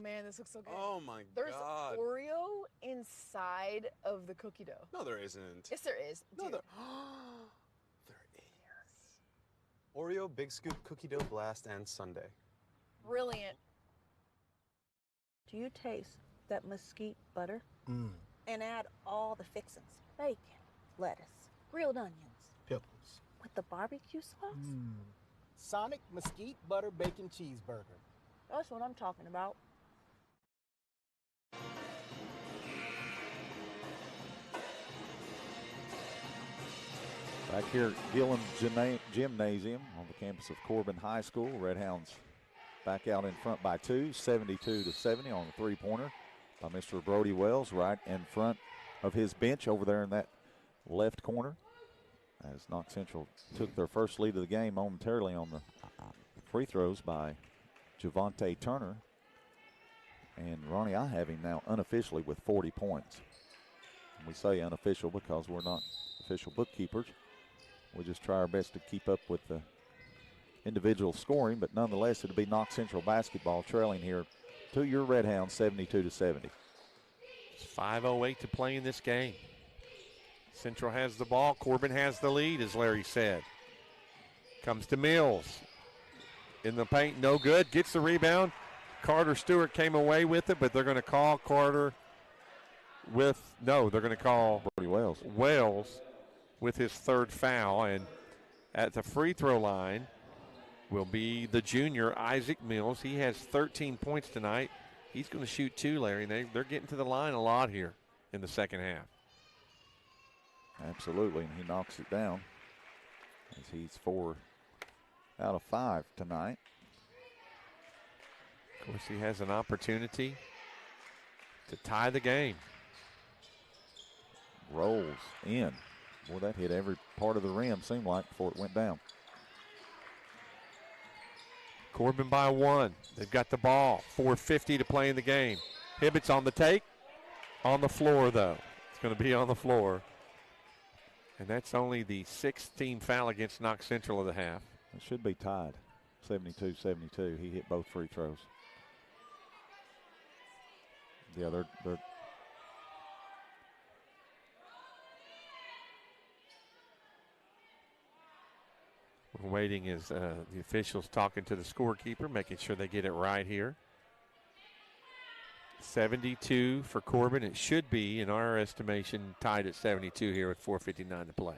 Man, this looks so good. Oh my There's God. Oreo inside of the cookie dough. No, there isn't. Yes, there is. No, there is. Oreo, Big Scoop, Cookie Dough Blast, and Sundae. Brilliant. Do you taste that mesquite butter? And add all the fixings. Bacon, lettuce, grilled onions. Pickles. With the barbecue sauce? Sonic Mesquite Butter Bacon Cheeseburger. That's what I'm talking about. Back here at Gillum Gymnasium on the campus of Corbin High School. Redhounds back out in front by 2, 72-70 on the 3-pointer by Mr. Brody Wells, right in front of his bench over there in that left corner. As Knox Central took their first lead of the game momentarily on the free throws by Javante Turner. And Ronnie, I have him now unofficially with 40 points. And we say unofficial because we're not official bookkeepers. We just try our best to keep up with the individual scoring, but nonetheless, it'll be Knox Central basketball trailing here to your Redhounds 72-70. It's 5:08 to play in this game. Central has the ball. Corbin has the lead, as Larry said. Comes to Mills. In the paint, no good. Gets the rebound. Carter Stewart came away with it, but they're going to call Carter they're going to call Brody Wells with his third foul. And at the free throw line will be the junior, Isaac Mills. He has 13 points tonight. He's going to shoot 2, Larry. They're getting to the line a lot here in the second half. Absolutely, and he knocks it down as he's 4 out of 5 tonight. Of course, he has an opportunity to tie the game. Rolls in. Boy, that hit every part of the rim, seemed like, before it went down. Corbin by 1. They've got the ball. 4:50 to play in the game. Hibbett's on the take. On the floor, though. It's going to be on the floor. And that's only the 16th foul against Knox Central of the half. It should be tied, 72-72. He hit both free throws. Yeah, they're we're waiting as the officials talking to the scorekeeper, making sure they get it right here. 72 for Corbin. It should be, in our estimation, tied at 72 here with 4:59 to play.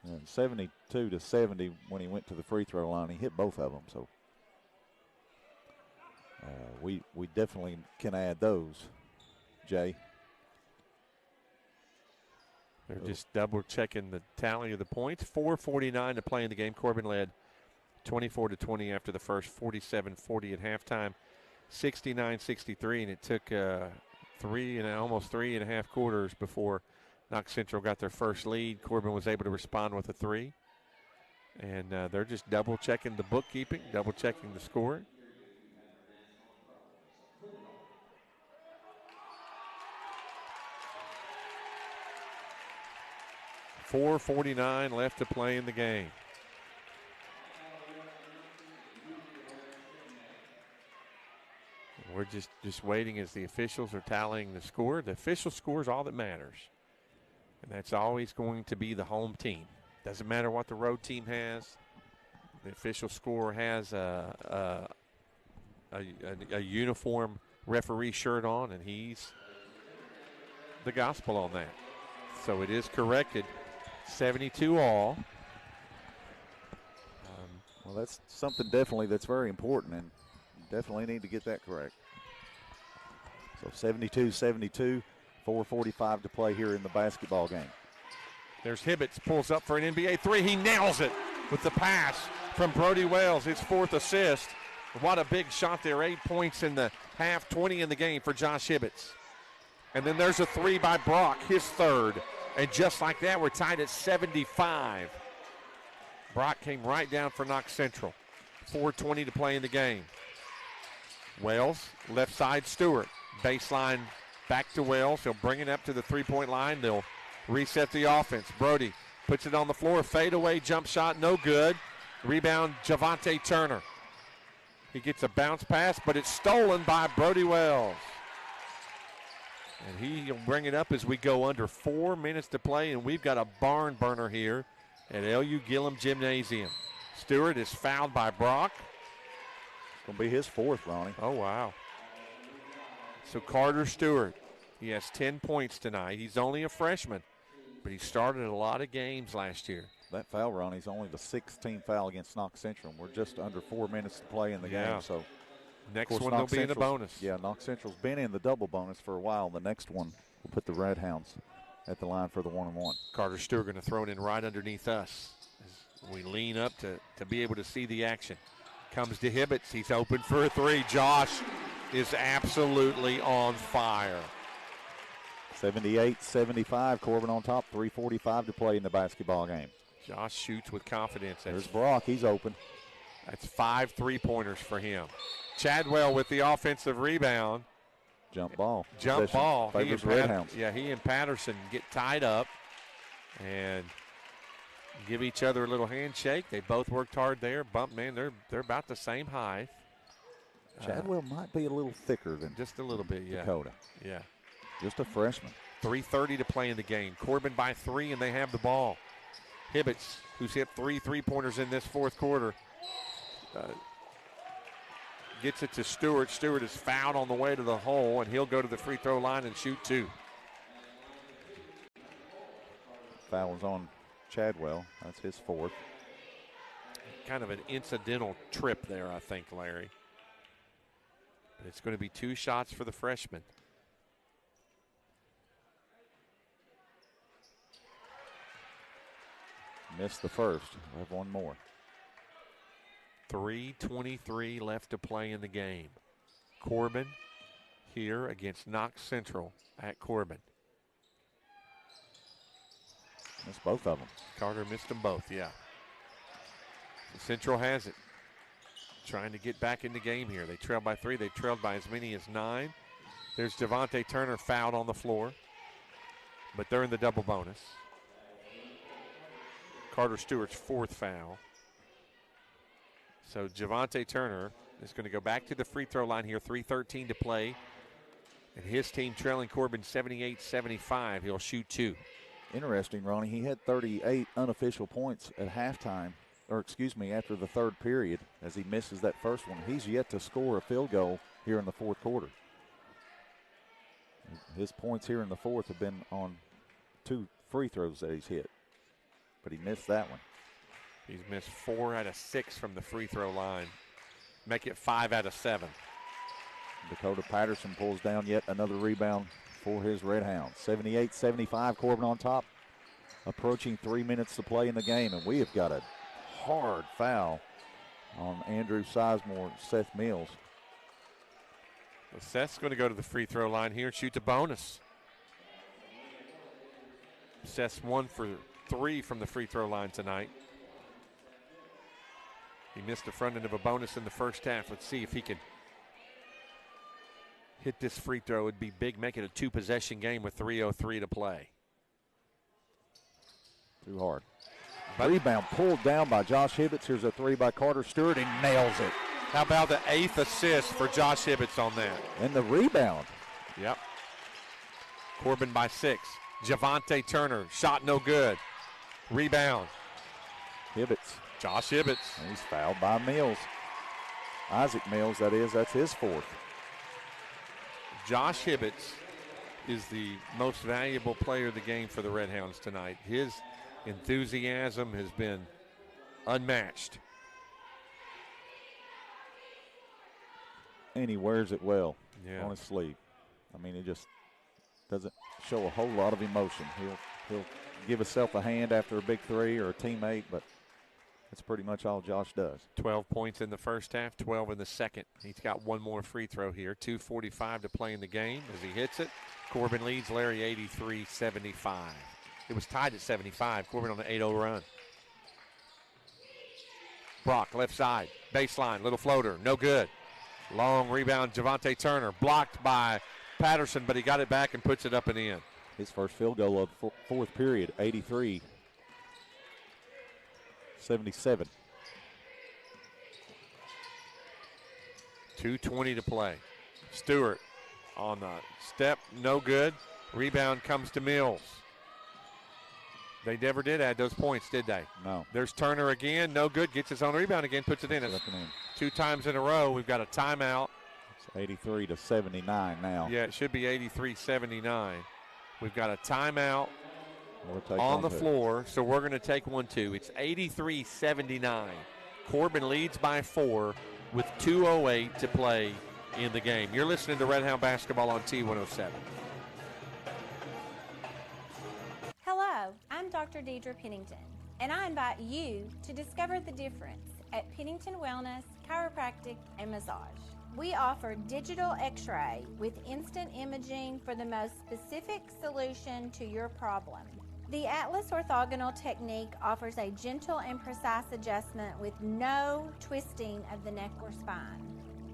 And 72-70 when he went to the free throw line. He hit both of them, so we definitely can add those, Jay. They're just double checking the tally of the points. 4:49 to play in the game. Corbin led 24-20 after the first, 47-40 at halftime, 69-63, and it took almost 3.5 quarters before Knox Central got their first lead. Corbin was able to respond with a 3. And they're just double checking the bookkeeping, double checking the score. .449 left to play in the game. We're just waiting as the officials are tallying the score. The official score is all that matters. And that's always going to be the home team. Doesn't matter what the road team has. The official score has a uniform referee shirt on, and he's the gospel on that. So it is corrected. 72 all. Well, that's something definitely that's very important, and definitely need to get that correct. So 72-72, 4:45 to play here in the basketball game. There's Hibbets, pulls up for an NBA 3. He nails it with the pass from Brody Wells, his 4th assist. What a big shot there, 8 points in the half, 20 in the game for Josh Hibbets. And then there's a 3 by Brock, his 3rd. And just like that, we're tied at 75. Brock came right down for Knox Central. 4:20 to play in the game. Wells, left side, Stewart. Baseline back to Wells. He'll bring it up to the three-point line. They'll reset the offense. Brody puts it on the floor. Fadeaway jump shot, no good. Rebound, Javante Turner. He gets a bounce pass, but it's stolen by Brody Wells. And he'll bring it up as we go under 4 minutes to play, and we've got a barn burner here at LU Gillum Gymnasium. Stewart is fouled by Brock. It's going to be his 4th, Ronnie. Oh, wow. So Carter Stewart, he has 10 points tonight. He's only a freshman, but he started a lot of games last year. That foul, Ronnie's only the 16th foul against Knox Central. We're just under 4 minutes to play in the game, so. Next one they'll be in the bonus. Yeah, Knox Central's been in the double bonus for a while. The next one will put the Redhounds at the line for the 1-on-1. Carter Stewart going to throw it in right underneath us as we lean up to be able to see the action. Comes to Hibbets. He's open for a 3. Josh is absolutely on fire. 78-75, Corbin on top, 3:45 to play in the basketball game. Josh shoots with confidence. There's Brock, he's open. That's 5 3-pointers for him. Chadwell with the offensive rebound. Jump ball. Jump ball. Favors Redhounds. He and Patterson get tied up and give each other a little handshake. They both worked hard there. They're about the same height. Chadwell might be a little thicker than just a little bit, yeah. Dakota. Yeah. Just a freshman. 3:30 to play in the game. Corbin by 3, and they have the ball. Hibbets, who's hit 3 3-pointers in this fourth quarter, gets it to Stewart. Stewart is fouled on the way to the hole, and he'll go to the free throw line and shoot 2. Foul was on Chadwell. That's his 4th. Kind of an incidental trip there, I think, Larry. But it's going to be 2 shots for the freshman. Missed the first. I have one more. 3:23 left to play in the game. Corbin here against Knox Central at Corbin. Missed both of them. Carter missed them both, yeah. Central has it. Trying to get back in the game here. They trailed by 3. They trailed by as many as 9. There's Javante Turner fouled on the floor, but they're in the double bonus. Carter Stewart's 4th foul. So Javante Turner is going to go back to the free throw line here, 3:13 to play. And his team trailing Corbin 78-75. He'll shoot 2. Interesting, Ronnie. He had 38 unofficial points at halftime, or excuse me, after the 3rd period, as he misses that first one. He's yet to score a field goal here in the 4th quarter. His points here in the 4th have been on 2 free throws that he's hit, but he missed that one. He's missed 4 out of 6 from the free throw line. Make it 5 out of 7. Dakota Patterson pulls down yet another rebound for his Redhounds. 78-75, Corbin on top. Approaching 3 minutes to play in the game, and we have got a hard foul on Andrew Sizemore, Seth Mills. Well, Seth's going to go to the free throw line here and shoot the bonus. Seth's 1 for 3 from the free throw line tonight. He missed the front end of a bonus in the first half. Let's see if he can hit this free throw. It would be big, make it a 2-possession game with 3:03 to play. Too hard. Rebound pulled down by Josh Hibbets. Here's a 3 by Carter Stewart. He nails it. How about the 8th assist for Josh Hibbets on that? And the rebound. Yep. Corbin by 6. Javante Turner, shot no good. Rebound. Hibbets. Josh Hibbets. And he's fouled by Mills. Isaac Mills, that is. That's his 4th. Josh Hibbets is the most valuable player of the game for the Redhounds tonight. His enthusiasm has been unmatched. And he wears it well on his sleeve. I mean, it just doesn't show a whole lot of emotion. He'll give himself a hand after a big 3 or a teammate, but that's pretty much all Josh does. 12 points in the first half, 12 in the second. He's got one more free throw here. 2:45 to play in the game. As he hits it, Corbin leads Larry 83-75. It was tied at 75. Corbin on an 8-0 run. Brock, left side, baseline, little floater, no good. Long rebound, Javante Turner, blocked by Patterson, but he got it back and puts it up and in. His first field goal of the 4th period, 83-77. 2:20 to play. Stewart on the step, no good. Rebound comes to Mills. They never did add those points, did they? No. There's Turner again, no good. Gets his own rebound again, puts it in. It's 2 times in a row. We've got a timeout. It's 83-79 now. Yeah, it should be 83-79. We've got a timeout on the floor, so we're going to take one too. It's 83-79. Corbin leads by 4 with 2:08 to play in the game. You're listening to Redhound Basketball on T107. Hello, I'm Dr. Deidre Pennington, and I invite you to discover the difference at Pennington Wellness, Chiropractic, and Massage. We offer digital x-ray with instant imaging for the most specific solution to your problem. The Atlas orthogonal technique offers a gentle and precise adjustment with no twisting of the neck or spine.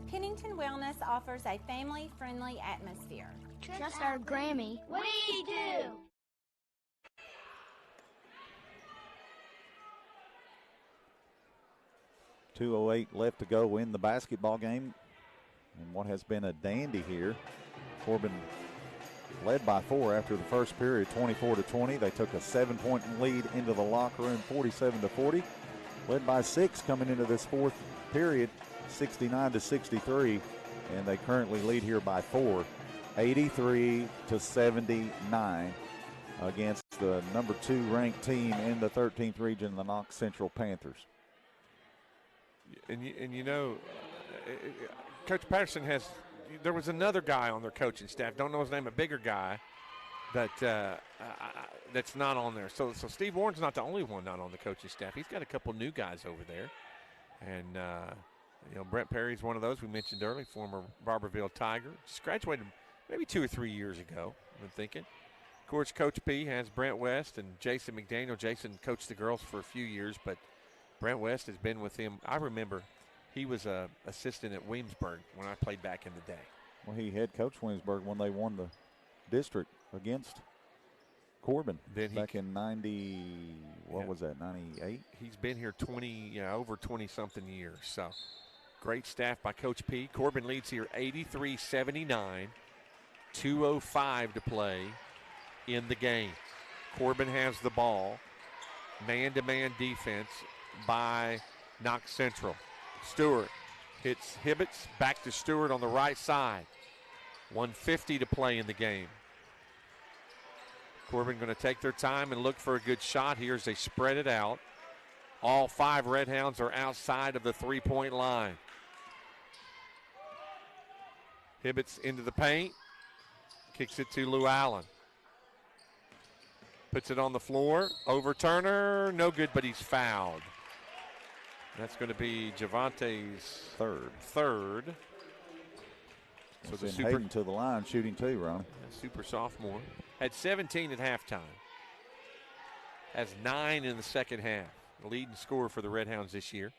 Pennington Wellness offers a family-friendly atmosphere. Trust our Grammy. What do you do? .208 left to go in the basketball game. And what has been a dandy here. Corbin led by 4 after the first period, 24-20. They took a 7-point lead into the locker room, 47-40. Led by 6 coming into this fourth period, 69-63, and they currently lead here by 4, 83-79 against the number 2 ranked team in the 13th region, the Knox Central Panthers. And you know, Coach Patterson there was another guy on their coaching staff, don't know his name, a bigger guy, that's not on there. So Steve Warren's not the only one not on the coaching staff. He's got a couple new guys over there. And, you know, Brent Perry's one of those we mentioned earlier, former Barberville Tiger. Just graduated maybe 2 or 3 years ago, I'm thinking. Of course, Coach P has Brent West and Jason McDaniel. Jason coached the girls for a few years, but Brent West has been with him. I remember he was an assistant at Williamsburg when I played back in the day. Well, he head coached Williamsburg when they won the district against Corbin back in 98? He's been here over 20-something years. So great staff by Coach P. Corbin leads here 83-79, 2:05 to play in the game. Corbin has the ball. Man-to-man defense by Knox Central. Stewart hits Hibbets, back to Stewart on the right side. 1:50 to play in the game. Corbin going to take their time and look for a good shot here as they spread it out. All 5 Redhounds are outside of the 3-point line. Hibbets into the paint. Kicks it to Lou Allen. Puts it on the floor. Over Turner. No good, but he's fouled. That's going to be Javante's third. So the Hayden to the line, shooting 2, Ronnie. Super sophomore. Had 17 at halftime. Has 9 in the second half. The leading scorer for the Redhounds this year.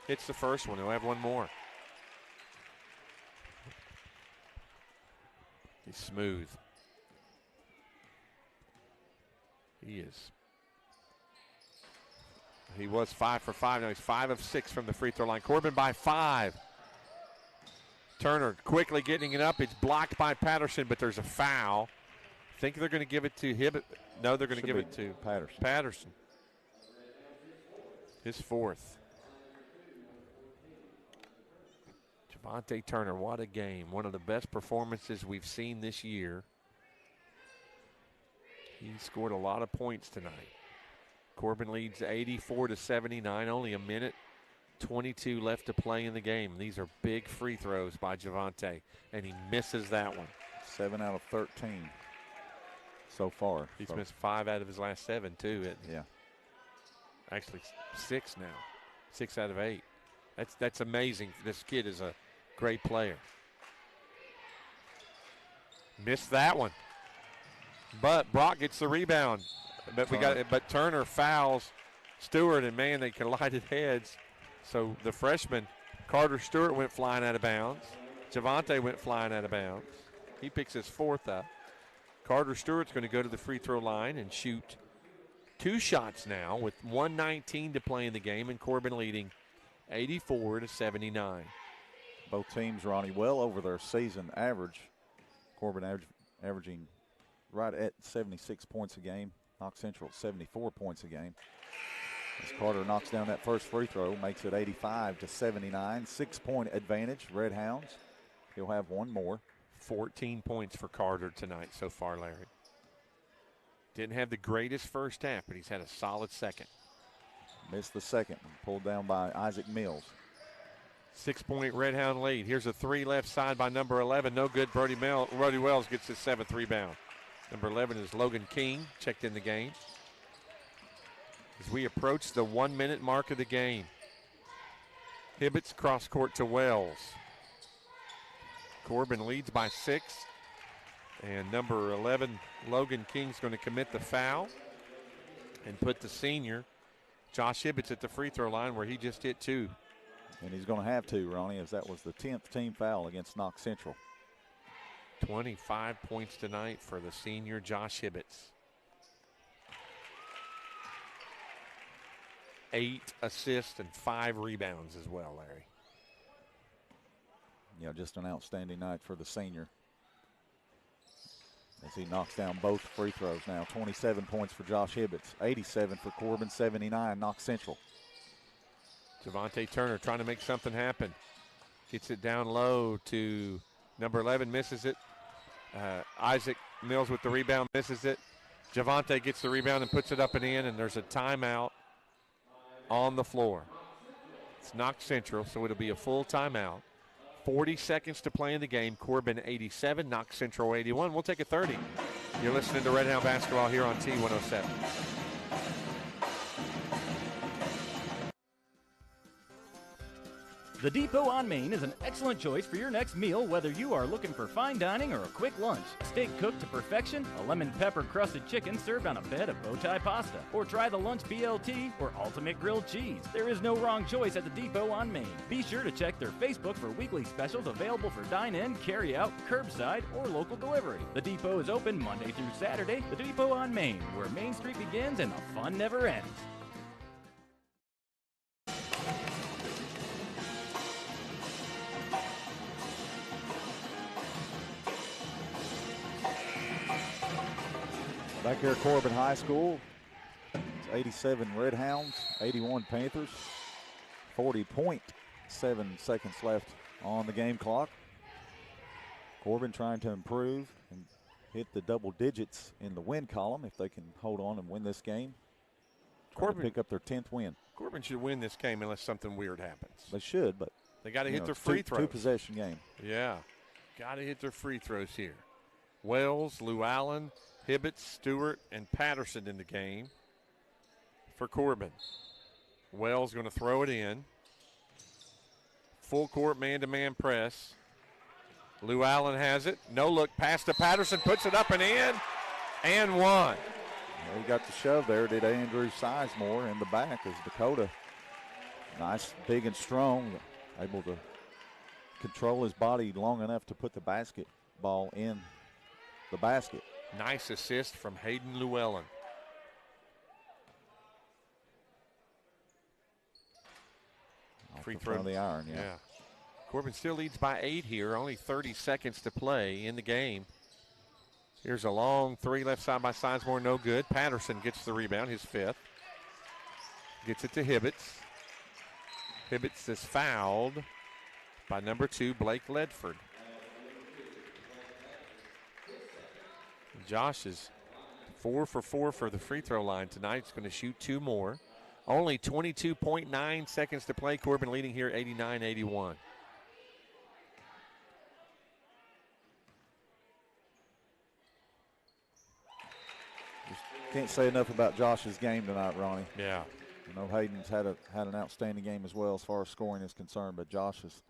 Hits the first one. He'll have one more. He's smooth. He is. He was 5 for 5. Now he's 5 of 6 from the free throw line. Corbin by 5. Turner quickly getting it up. It's blocked by Patterson, but there's a foul. Think they're going to give it to Hibbett. No, they're going to give it to Patterson. His 4th. Javante Turner, what a game. One of the best performances we've seen this year. He scored a lot of points tonight. Corbin leads 84-79, only a minute 22 left to play in the game. These are big free throws by Javante, and he misses that one. 7 out of 13 so far. He's missed 5 out of his last 7, too. Yeah. Actually, 6 now. 6 out of 8. That's amazing. This kid is a great player. Missed that one. But Brock gets the rebound. But Turner fouls Stewart, and man, they collided heads. So the freshman, Carter Stewart, went flying out of bounds. Javante went flying out of bounds. He picks his 4th up. Carter Stewart's going to go to the free throw line and shoot 2 shots now with 1:19 to play in the game, and Corbin leading 84-79. Both teams, Ronnie, well over their season average. Corbin averaging right at 76 points a game. Knox Central 74 points a game. As Carter knocks down that first free throw, makes it 85-79. 6-point advantage, Redhounds. He'll have one more. 14 points for Carter tonight so far, Larry. Didn't have the greatest first half, but he's had a solid second. Missed the second, pulled down by Isaac Mills. 6-point Redhound lead. Here's a 3 left side by number 11. No good. Brody Wells gets his 7th rebound. Number 11 is Logan King, checked in the game. As we approach the 1-minute mark of the game. Hibbett's cross court to Wells. Corbin leads by 6. And number 11, Logan King's going to commit the foul and put the senior, Josh Hibbett's, at the free throw line where he just hit 2. And he's going to have to, Ronnie, as that was the 10th team foul against Knox Central. 25 points tonight for the senior Josh Hibbets. 8 assists and 5 rebounds as well, Larry. Yeah, just an outstanding night for the senior. He knocks down both free throws now. 27 points for Josh Hibbets, 87 for Corbin, 79 Knox Central. Javante Turner trying to make something happen. Gets it down low to number 11, misses it. Isaac Mills with the rebound, misses it. Javante gets the rebound and puts it up and in, and there's a timeout on the floor. It's Knox Central, so it'll be a full timeout. 40 seconds to play in the game. Corbin 87, Knox Central 81. We'll take a 30. You're listening to Redhound Basketball here on T107. The Depot on Main is an excellent choice for your next meal, whether you are looking for fine dining or a quick lunch. Steak cooked to perfection, a lemon pepper crusted chicken served on a bed of bowtie pasta, or try the lunch BLT or ultimate grilled cheese. There is no wrong choice at the Depot on Main. Be sure to check their Facebook for weekly specials available for dine-in, carry-out, curbside, or local delivery. The Depot is open Monday through Saturday. The Depot on Main, where Main Street begins and the fun never ends. Back here at Corbin High School, it's 87 Redhounds, 81 Panthers, 40.7 seconds left on the game clock. Corbin trying to improve and hit the double digits in the win column if they can hold on and win this game. Corbin pick up their 10th win. Corbin should win this game unless something weird happens. They should, but they got to hit their free throws. Two-possession game. Yeah, got to hit their free throws here. Wells, Lou Allen, Hibbett, Stewart, and Patterson in the game for Corbin. Wells going to throw it in. Full court man-to-man press. Lou Allen has it. No look, pass to Patterson, puts it up and in, and one. Well, he got the shove there, did Andrew Sizemore in the back as Dakota. Nice, big and strong, able to control his body long enough to put the basketball in the basket. Nice assist from Hayden Llewellyn. Free throw. The iron, yeah. Corbin still leads by 8 here. Only 30 seconds to play in the game. Here's a long three left side by Sizemore, no good. Patterson gets the rebound, his 5th. Gets it to Hibbets. Hibbets is fouled by number 2, Blake Ledford. Josh is 4 for 4 for the free throw line tonight. He's going to shoot 2 more. Only 22.9 seconds to play. Corbin leading here 89-81. Can't say enough about Josh's game tonight, Ronnie. Yeah. I know Hayden's had an outstanding game as well as far as scoring is concerned, but Josh has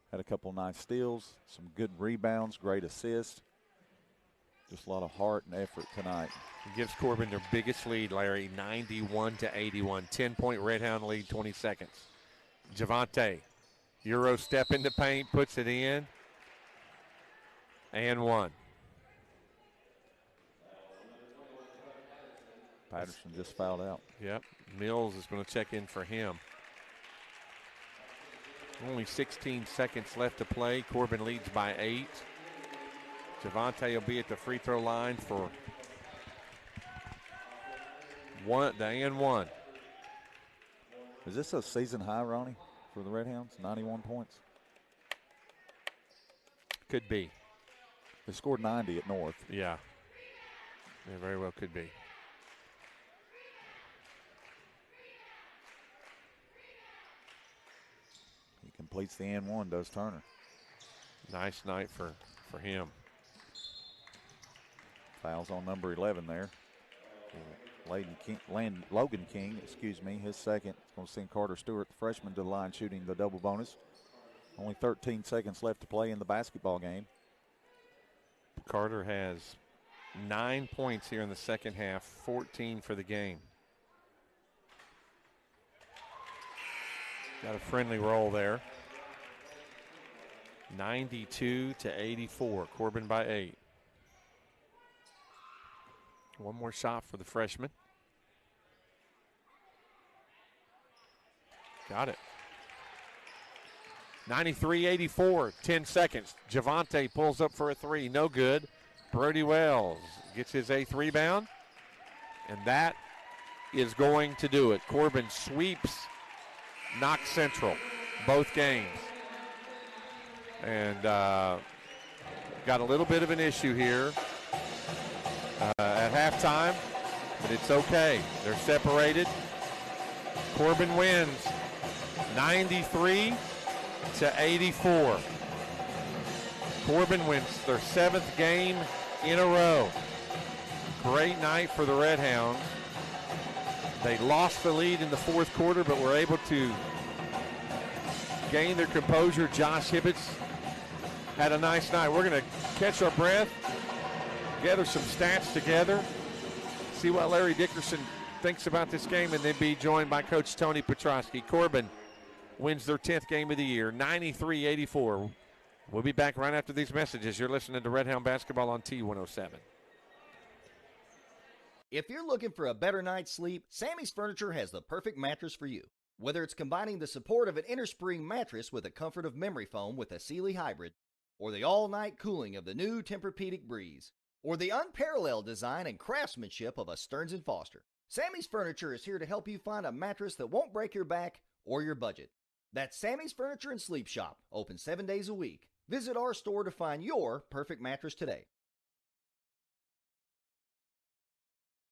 had a couple of nice steals, some good rebounds, great assists. Just a lot of heart and effort tonight. It gives Corbin their biggest lead, Larry, 91-81. 10-point Redhound lead, 20 seconds. Javante, Euro step into paint, puts it in, and one. Patterson just fouled out. Yep, Mills is going to check in for him. Only 16 seconds left to play. Corbin leads by 8. Javante will be at the free throw line for the and one. Is this a season high, Ronnie, for the Redhounds? 91 points? Could be. They scored 90 at North. Yeah. It very well could be. He completes the and one, does Turner. Nice night for him. Fouls on number 11 there. Logan King, his second. It's going to send Carter Stewart, the freshman, to the line shooting the double bonus. Only 13 seconds left to play in the basketball game. Carter has 9 points here in the second half, 14 for the game. Got a friendly roll there. 92-84. Corbin by 8. One more shot for the freshman. Got it. 93-84, 10 seconds. Javante pulls up for a 3, no good. Brody Wells gets his 8th rebound, and that is going to do it. Corbin sweeps Knox Central both games. And got a little bit of an issue here at halftime, but it's okay. They're separated. Corbin wins 93-84. Corbin wins their 7th game in a row. Great night for the Redhounds. They lost the lead in the 4th quarter, but were able to gain their composure. Josh Hibbets had a nice night. We're going to catch our breath, gather some stats together, see what Larry Dickerson thinks about this game, and then be joined by Coach Tony Petrosky. Corbin wins their 10th game of the year, 93-84. We'll be back right after these messages. You're listening to Redhound Basketball on T107. If you're looking for a better night's sleep, Sammy's Furniture has the perfect mattress for you. Whether it's combining the support of an innerspring mattress with the comfort of memory foam with a Sealy Hybrid, or the all-night cooling of the new Tempur-Pedic Breeze, or the unparalleled design and craftsmanship of a Stearns & Foster, Sammy's Furniture is here to help you find a mattress that won't break your back or your budget. That's Sammy's Furniture and Sleep Shop, open 7 days a week. Visit our store to find your perfect mattress today.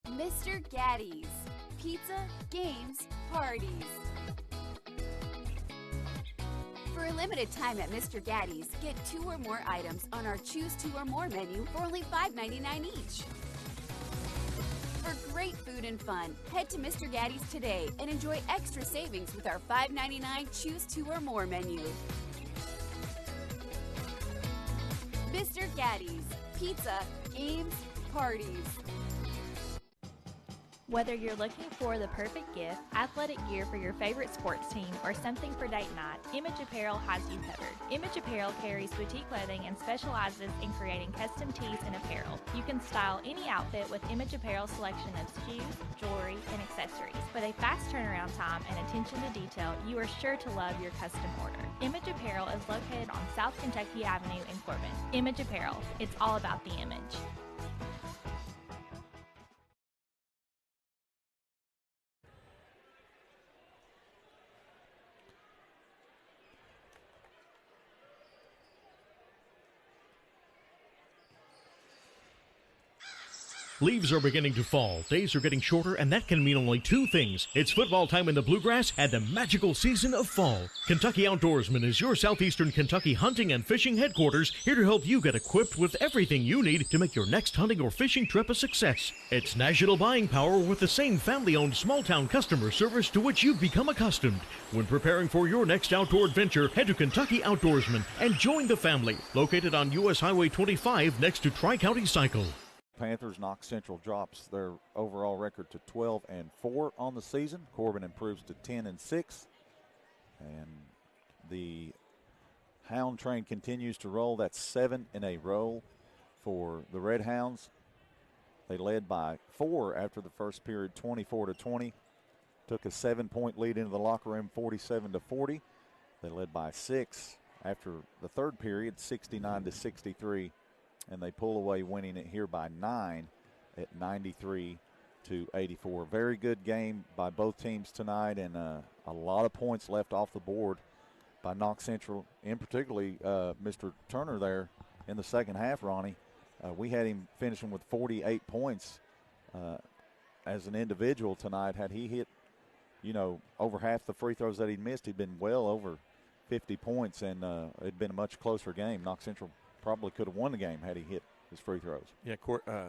Mr. Gaddy's. Pizza, games, parties. For a limited time at Mr. Gaddy's, get 2 or more items on our Choose 2 or More menu for only $5.99 each. For great food and fun, head to Mr. Gaddy's today and enjoy extra savings with our $5.99 Choose 2 or More menu. Mr. Gaddy's. Pizza, games, parties. Whether you're looking for the perfect gift, athletic gear for your favorite sports team, or something for date night, Image Apparel has you covered. Image Apparel carries boutique clothing and specializes in creating custom tees and apparel. You can style any outfit with Image Apparel's selection of shoes, jewelry, and accessories. With a fast turnaround time and attention to detail, you are sure to love your custom order. Image Apparel is located on South Kentucky Avenue in Corbin. Image Apparel, it's all about the image. Leaves are beginning to fall, days are getting shorter, and that can mean only 2 things. It's football time in the Bluegrass and the magical season of fall. Kentucky Outdoorsman is your southeastern Kentucky hunting and fishing headquarters, here to help you get equipped with everything you need to make your next hunting or fishing trip a success. It's national buying power with the same family-owned small-town customer service to which you've become accustomed. When preparing for your next outdoor adventure, head to Kentucky Outdoorsman and join the family. Located on U.S. Highway 25 next to Tri-County Cycle. Panthers. Knox Central drops their overall record to 12-4 on the season. Corbin improves to 10-6. And the Hound train continues to roll. That's 7 in a row for the Redhounds. They led by 4 after the first period, 24-20. Took a 7-point lead into the locker room, 47-40. They led by 6 after the third period, 69-63. And they pull away, winning it here by 9 at 93-84. Very good game by both teams tonight, and a lot of points left off the board by Knox Central, and particularly Mr. Turner there in the second half, Ronnie. We had him finishing with 48 points as an individual tonight. Had he hit, over half the free throws that he'd missed, he'd been well over 50 points, and it'd been a much closer game. Knox Central probably could have won the game had he hit his free throws. Yeah,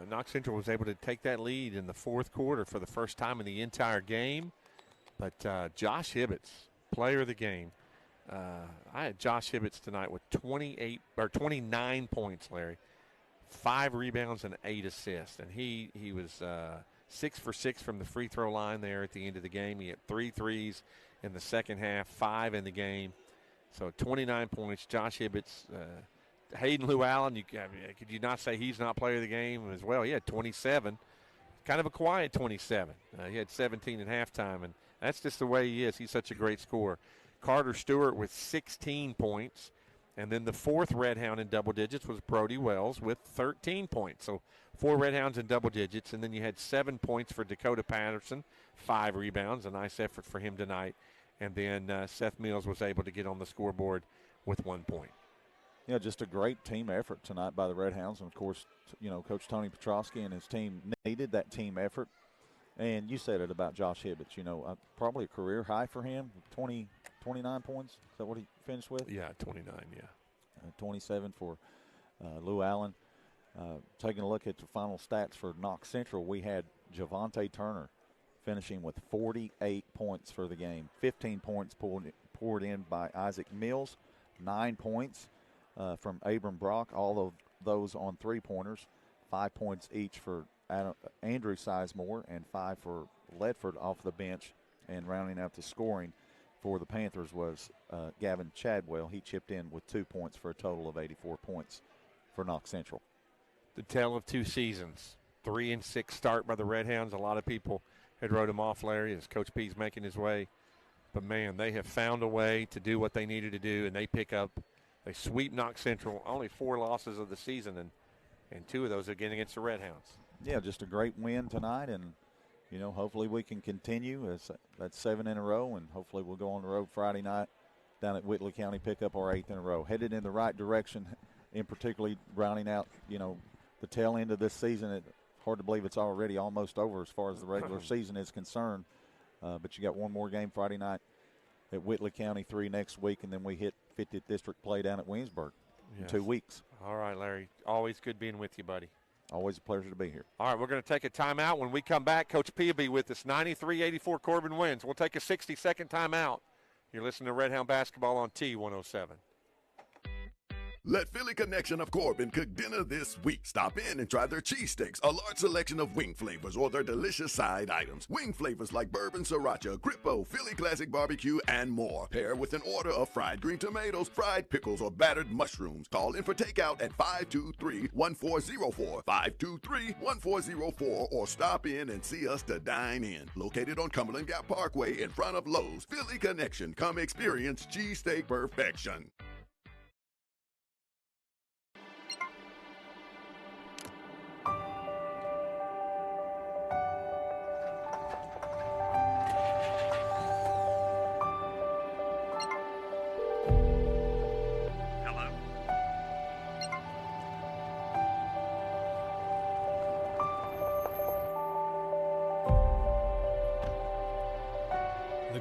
Knox Central was able to take that lead in the 4th quarter for the first time in the entire game. But Josh Hibbets, player of the game. I had Josh Hibbets tonight with 29 points, Larry. 5 rebounds and 8 assists. And he was 6 for 6 from the free throw line there at the end of the game. He had 3 threes in the second half, 5 in the game. So 29 points. Josh Hibbets. Hayden Llewellyn, could you not say he's not player of the game as well? He had 27, kind of a quiet 27. He had 17 at halftime, and that's just the way he is. He's such a great scorer. Carter Stewart with 16 points. And then the fourth Red Hound in double digits was Brody Wells with 13 points. So 4 Red Hounds in double digits. And then you had 7 points for Dakota Patterson, 5 rebounds, a nice effort for him tonight. And then Seth Mills was able to get on the scoreboard with 1 point. Yeah, just a great team effort tonight by the Red Hounds. And, of course, Coach Tony Petrosky and his team needed that team effort. And you said it about Josh Hibbets, probably a career high for him, 29 points. Is that what he finished with? Yeah, 29, yeah. 27 for Lou Allen. Taking a look at the final stats for Knox Central, we had Javante Turner finishing with 48 points for the game. 15 points poured in by Isaac Mills, 9 points from Abram Brock, all of those on three-pointers, 5 points each for Andrew Sizemore and 5 for Ledford off the bench. And rounding out the scoring for the Panthers was Gavin Chadwell. He chipped in with 2 points for a total of 84 points for Knox Central. The tale of 2 seasons. 3-6 start by the Red Hounds. A lot of people had wrote him off, Larry, as Coach P's making his way. But, man, they have found a way to do what they needed to do, and they sweep Knox Central. Only 4 losses of the season, and 2 of those again against the Red Hounds. Yeah, just a great win tonight, and, hopefully we can continue. That's 7 in a row, and hopefully we'll go on the road Friday night down at Whitley County, pick up our 8th in a row. Headed in the right direction, in particularly rounding out, the tail end of this season. It's hard to believe it's already almost over as far as the regular season is concerned. But you got one more game Friday night at Whitley County, 3 next week, and then we hit 50th District play down at Williamsburg in 2 weeks. All right, Larry. Always good being with you, buddy. Always a pleasure to be here. All right, we're going to take a timeout. When we come back, Coach P will be with us. 93-84 Corbin wins. We'll take a 60-second timeout. You're listening to Red Hound Basketball on T107. Let Philly Connection of Corbin cook dinner this week. Stop in and try their cheesesteaks, a large selection of wing flavors, or their delicious side items. Wing flavors like bourbon sriracha, grippo, Philly classic barbecue, and more. Pair with an order of fried green tomatoes, fried pickles, or battered mushrooms. Call in for takeout at 523-1404, 523-1404, or stop in and see us to dine in. Located on Cumberland Gap Parkway in front of Lowe's. Philly Connection. Come experience cheesesteak perfection.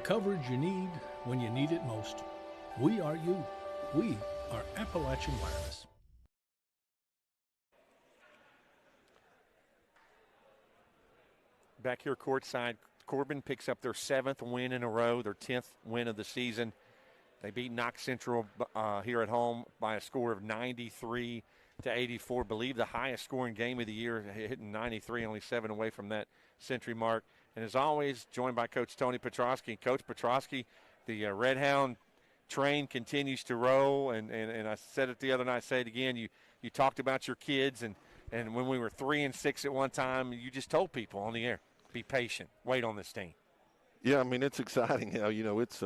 Coverage you need when you need it most. We are you. We are Appalachian Wireless. Back here courtside, Corbin picks up their 7th win in a row, their 10th win of the season. They beat Knox Central here at home by a score of 93-84. Believe the highest scoring game of the year, hitting 93, only 7 away from that century mark. And as always, joined by Coach Tony Petrosky. Coach Petrosky, the Red Hound train continues to roll. And I said it the other night, say it again. You talked about your kids, and when we were 3-6 at one time, you just told people on the air, be patient, wait on this team. Yeah, I mean, it's exciting. It's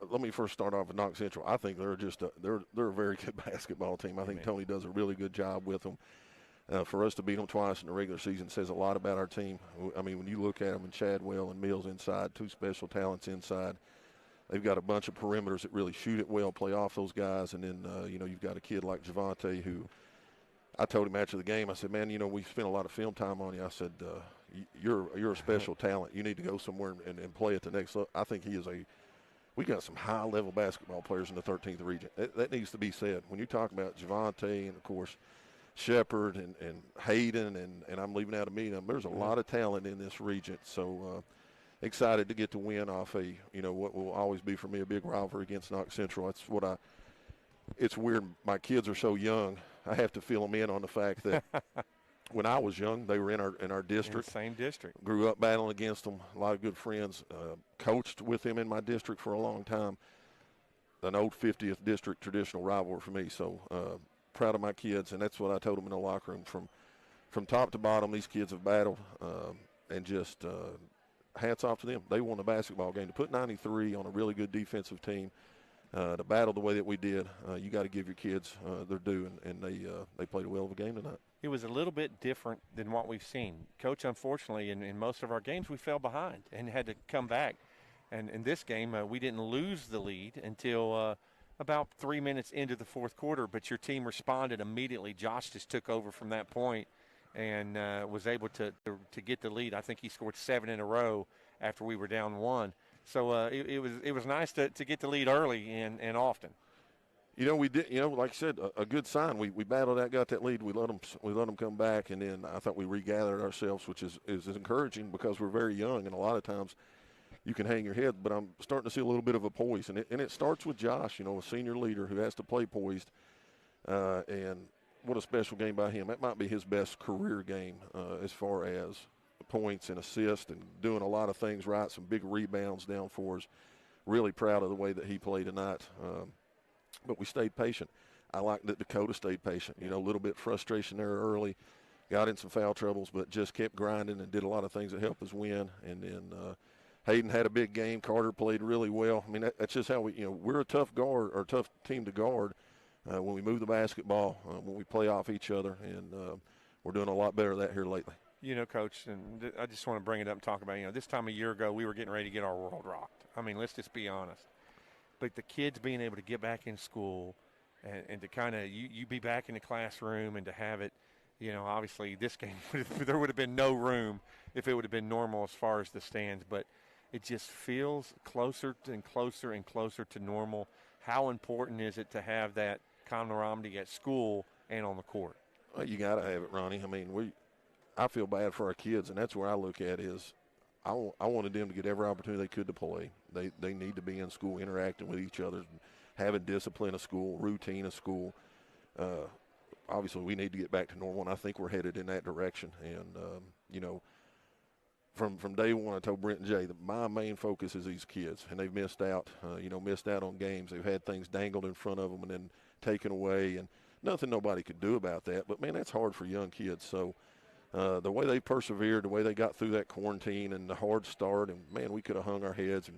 let me first start off with Knox Central. I think they're just they're a very good basketball team. I think Tony does a really good job with them. For us to beat them twice in the regular season says a lot about our team. I mean, when you look at them, and Chadwell and Mills inside, 2 special talents inside, they've got a bunch of perimeters that really shoot it well, play off those guys, and then, you've got a kid like Javante who I told him after the game, I said, man, we spent a lot of film time on you. I said, you're a special talent. You need to go somewhere and play at the next level. I think he is we got some high-level basketball players in the 13th region. That needs to be said. When you talk about Javante and, of course, Shepard and Hayden, and I'm leaving out a meeting. There's a lot of talent in this region. So excited to get to win off what will always be for me a big rivalry against Knox Central. That's what it's weird. My kids are so young. I have to fill them in on the fact that when I was young, they were in our district. Same district. Grew up battling against them. A lot of good friends. Coached with them in my district for a long time. An old 50th district traditional rivalry for me. So proud of my kids, and that's what I told them in the locker room. From top to bottom, these kids have battled, and just hats off to them. They won the basketball game. To put 93 on a really good defensive team, to battle the way that we did, you got to give your kids their due, and they played a well of a game tonight. It was a little bit different than what we've seen. Coach, unfortunately, in most of our games, we fell behind and had to come back. And in this game, we didn't lose the lead until about 3 minutes into the fourth quarter, but your team responded immediately. Josh just took over from that point and was able to get the lead. I think he scored 7 in a row after we were down 1. So it was nice to get the lead early and often. You know, we did. You know, like I said, a good sign. We battled that, got that lead. We let them come back, and then I thought we regathered ourselves, which is encouraging because we're very young, and a lot of times you can hang your head. But I'm starting to see a little bit of a poise, and it starts with Josh. You know, a senior leader who has to play poised, and what a special game by him. That might be his best career game as far as points and assists and doing a lot of things right. Some big rebounds down for us. Really proud of the way that he played tonight. But we stayed patient. I like that Dakota stayed patient. You know, a little bit frustration there early, got in some foul troubles, but just kept grinding and did a lot of things that helped us win. And then Hayden had a big game. Carter played really well. I mean, that's just how we're a tough guard or tough team to guard when we move the basketball, when we play off each other, and we're doing a lot better of that here lately. You know, Coach, and I just want to bring it up and talk about, this time a year ago we were getting ready to get our world rocked. I mean, let's just be honest. But the kids being able to get back in school and to kind of you be back in the classroom and to have it, obviously this game, there would have been no room if it would have been normal as far as the stands. But it just feels closer and closer and closer to normal. How important is it to have that camaraderie at school and on the court? Well, you got to have it, Ronnie. I mean, I feel bad for our kids, and that's where I look at is I wanted them to get every opportunity they could to play. They need to be in school, interacting with each other, having discipline of school, routine of school. Obviously, we need to get back to normal, and I think we're headed in that direction. And, from day one, I told Brent and Jay that my main focus is these kids, and they've missed out on games. They've had things dangled in front of them and then taken away, and nothing nobody could do about that. But, man, that's hard for young kids. So, the way they persevered, the way they got through that quarantine and the hard start, and, man, we could have hung our heads, and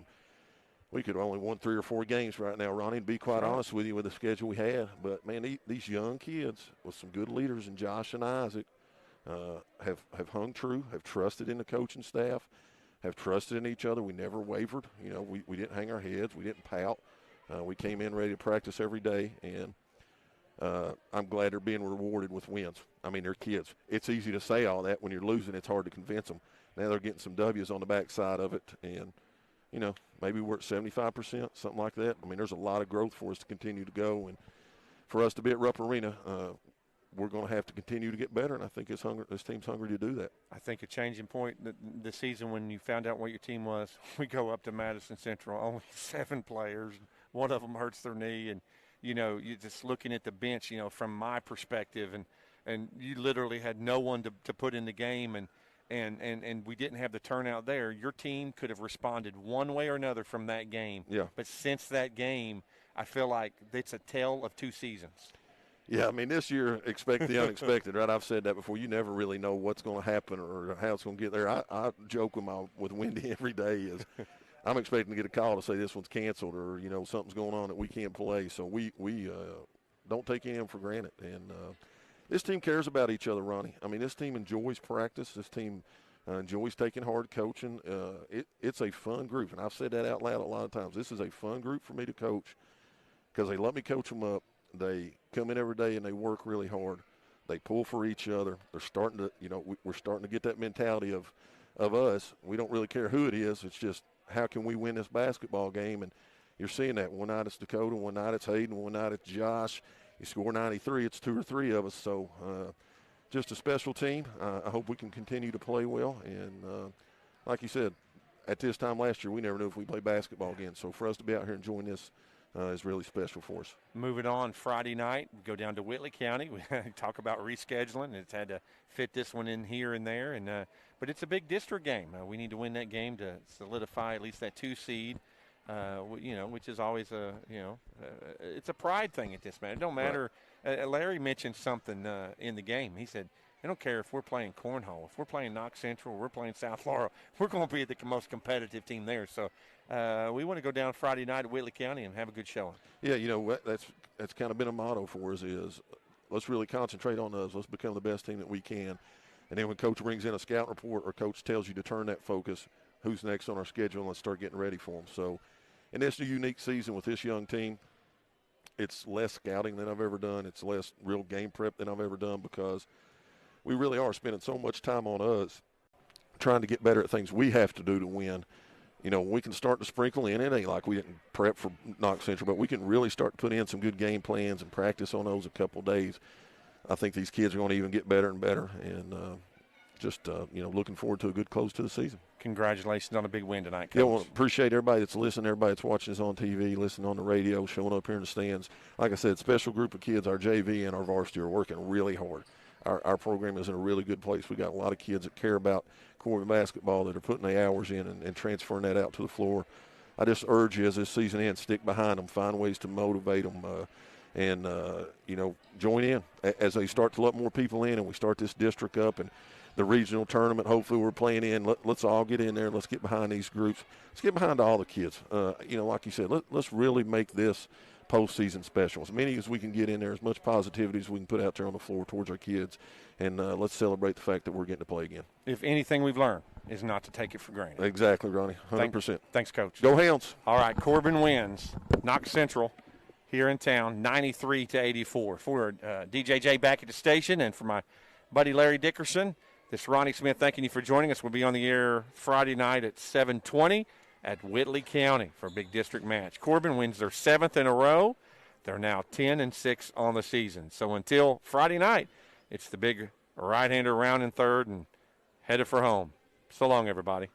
we could have only won 3 or 4 games right now, Ronnie, to be quite honest with you with the schedule we had. But, man, these young kids with some good leaders, and Josh and Isaac have hung true, have trusted in the coaching staff, have trusted in each other. We never wavered. We didn't hang our heads. We didn't pout. We came in ready to practice every day, and I'm glad they're being rewarded with wins. I mean, they're kids. It's easy to say all that. When you're losing, it's hard to convince them. Now they're getting some W's on the backside of it, and, maybe we're at 75%, something like that. I mean, there's a lot of growth for us to continue to go, and for us to be at Rupp Arena, we're going to have to continue to get better, and I think this team's hungry to do that. I think a changing point the season when you found out what your team was, we go up to Madison Central, only 7 players. One of them hurts their knee, and, you're just looking at the bench, from my perspective, and you literally had no one to put in the game, and we didn't have the turnout there. Your team could have responded one way or another from that game. Yeah. But since that game, I feel like it's a tale of 2 seasons. Yeah, I mean, this year, expect the unexpected, right? I've said that before. You never really know what's going to happen or how it's going to get there. I joke with Wendy every day is I'm expecting to get a call to say this one's canceled or, something's going on that we can't play. So we don't take any of them for granted. And this team cares about each other, Ronnie. I mean, this team enjoys practice. This team enjoys taking hard coaching. It's a fun group, and I've said that out loud a lot of times. This is a fun group for me to coach because they let me coach them up. They come in every day and they work really hard. They pull for each other. They're starting to, we're starting to get that mentality of us. We don't really care who it is. It's just how can we win this basketball game? And you're seeing that. One night it's Dakota, one night it's Hayden, one night it's Josh. You score 93, it's 2 or 3 of us. So just a special team. I hope we can continue to play well. And like you said, at this time last year, we never knew if we play basketball again. So for us to be out here enjoying this is really special for us. Moving on, Friday night, we go down to Whitley County. We talk about rescheduling. It's had to fit this one in here and there. And but it's a big district game. We need to win that game to solidify at least that 2 seed. Which is always it's a pride thing at this man. It don't matter. Right. Larry mentioned something in the game. He said, I don't care if we're playing cornhole, if we're playing Knox Central, we're playing South Laurel, we're going to be the most competitive team there. So we want to go down Friday night at Whitley County and have a good showing. Yeah, that's kind of been a motto for us is let's really concentrate on us. Let's become the best team that we can. And then when Coach brings in a scout report or Coach tells you to turn that focus, who's next on our schedule, and let's start getting ready for them. So, and it's a unique season with this young team. It's less scouting than I've ever done. It's less real game prep than I've ever done because we really are spending so much time on us trying to get better at things we have to do to win. We can start to sprinkle in. It ain't like we didn't prep for Knox Central, but we can really start to put in some good game plans and practice on those a couple of days. I think these kids are going to even get better and better, and looking forward to a good close to the season. Congratulations on a big win tonight, Coach. Yeah, well, appreciate everybody that's listening, everybody that's watching us on TV, listening on the radio, showing up here in the stands. Like I said, special group of kids, our JV and our varsity are working really hard. Our program is in a really good place. We got a lot of kids that care about Corbin basketball that are putting their hours in and transferring that out to the floor. I just urge you as this season ends, stick behind them, find ways to motivate them, and join in as they start to let more people in and we start this district up and the regional tournament hopefully we're playing in. Let's all get in there. Let's get behind these groups. Let's get behind all the kids. Like you said, let's really make this postseason special. As many as we can get in there, as much positivity as we can put out there on the floor towards our kids, and let's celebrate the fact that we're getting to play again. If anything we've learned is not to take it for granted. Exactly, Ronnie, 100%. Thanks, Coach. Go Hounds. All right, Corbin wins. Knox Central here in town, 93-84. For DJJ back at the station, and for my buddy Larry Dickerson, this is Ronnie Smith thanking you for joining us. We'll be on the air Friday night at 7:20 at Whitley County for a big district match. Corbin wins their 7th in a row. They're now 10-6 on the season. So until Friday night, it's the big right-hander round in third and headed for home. So long, everybody.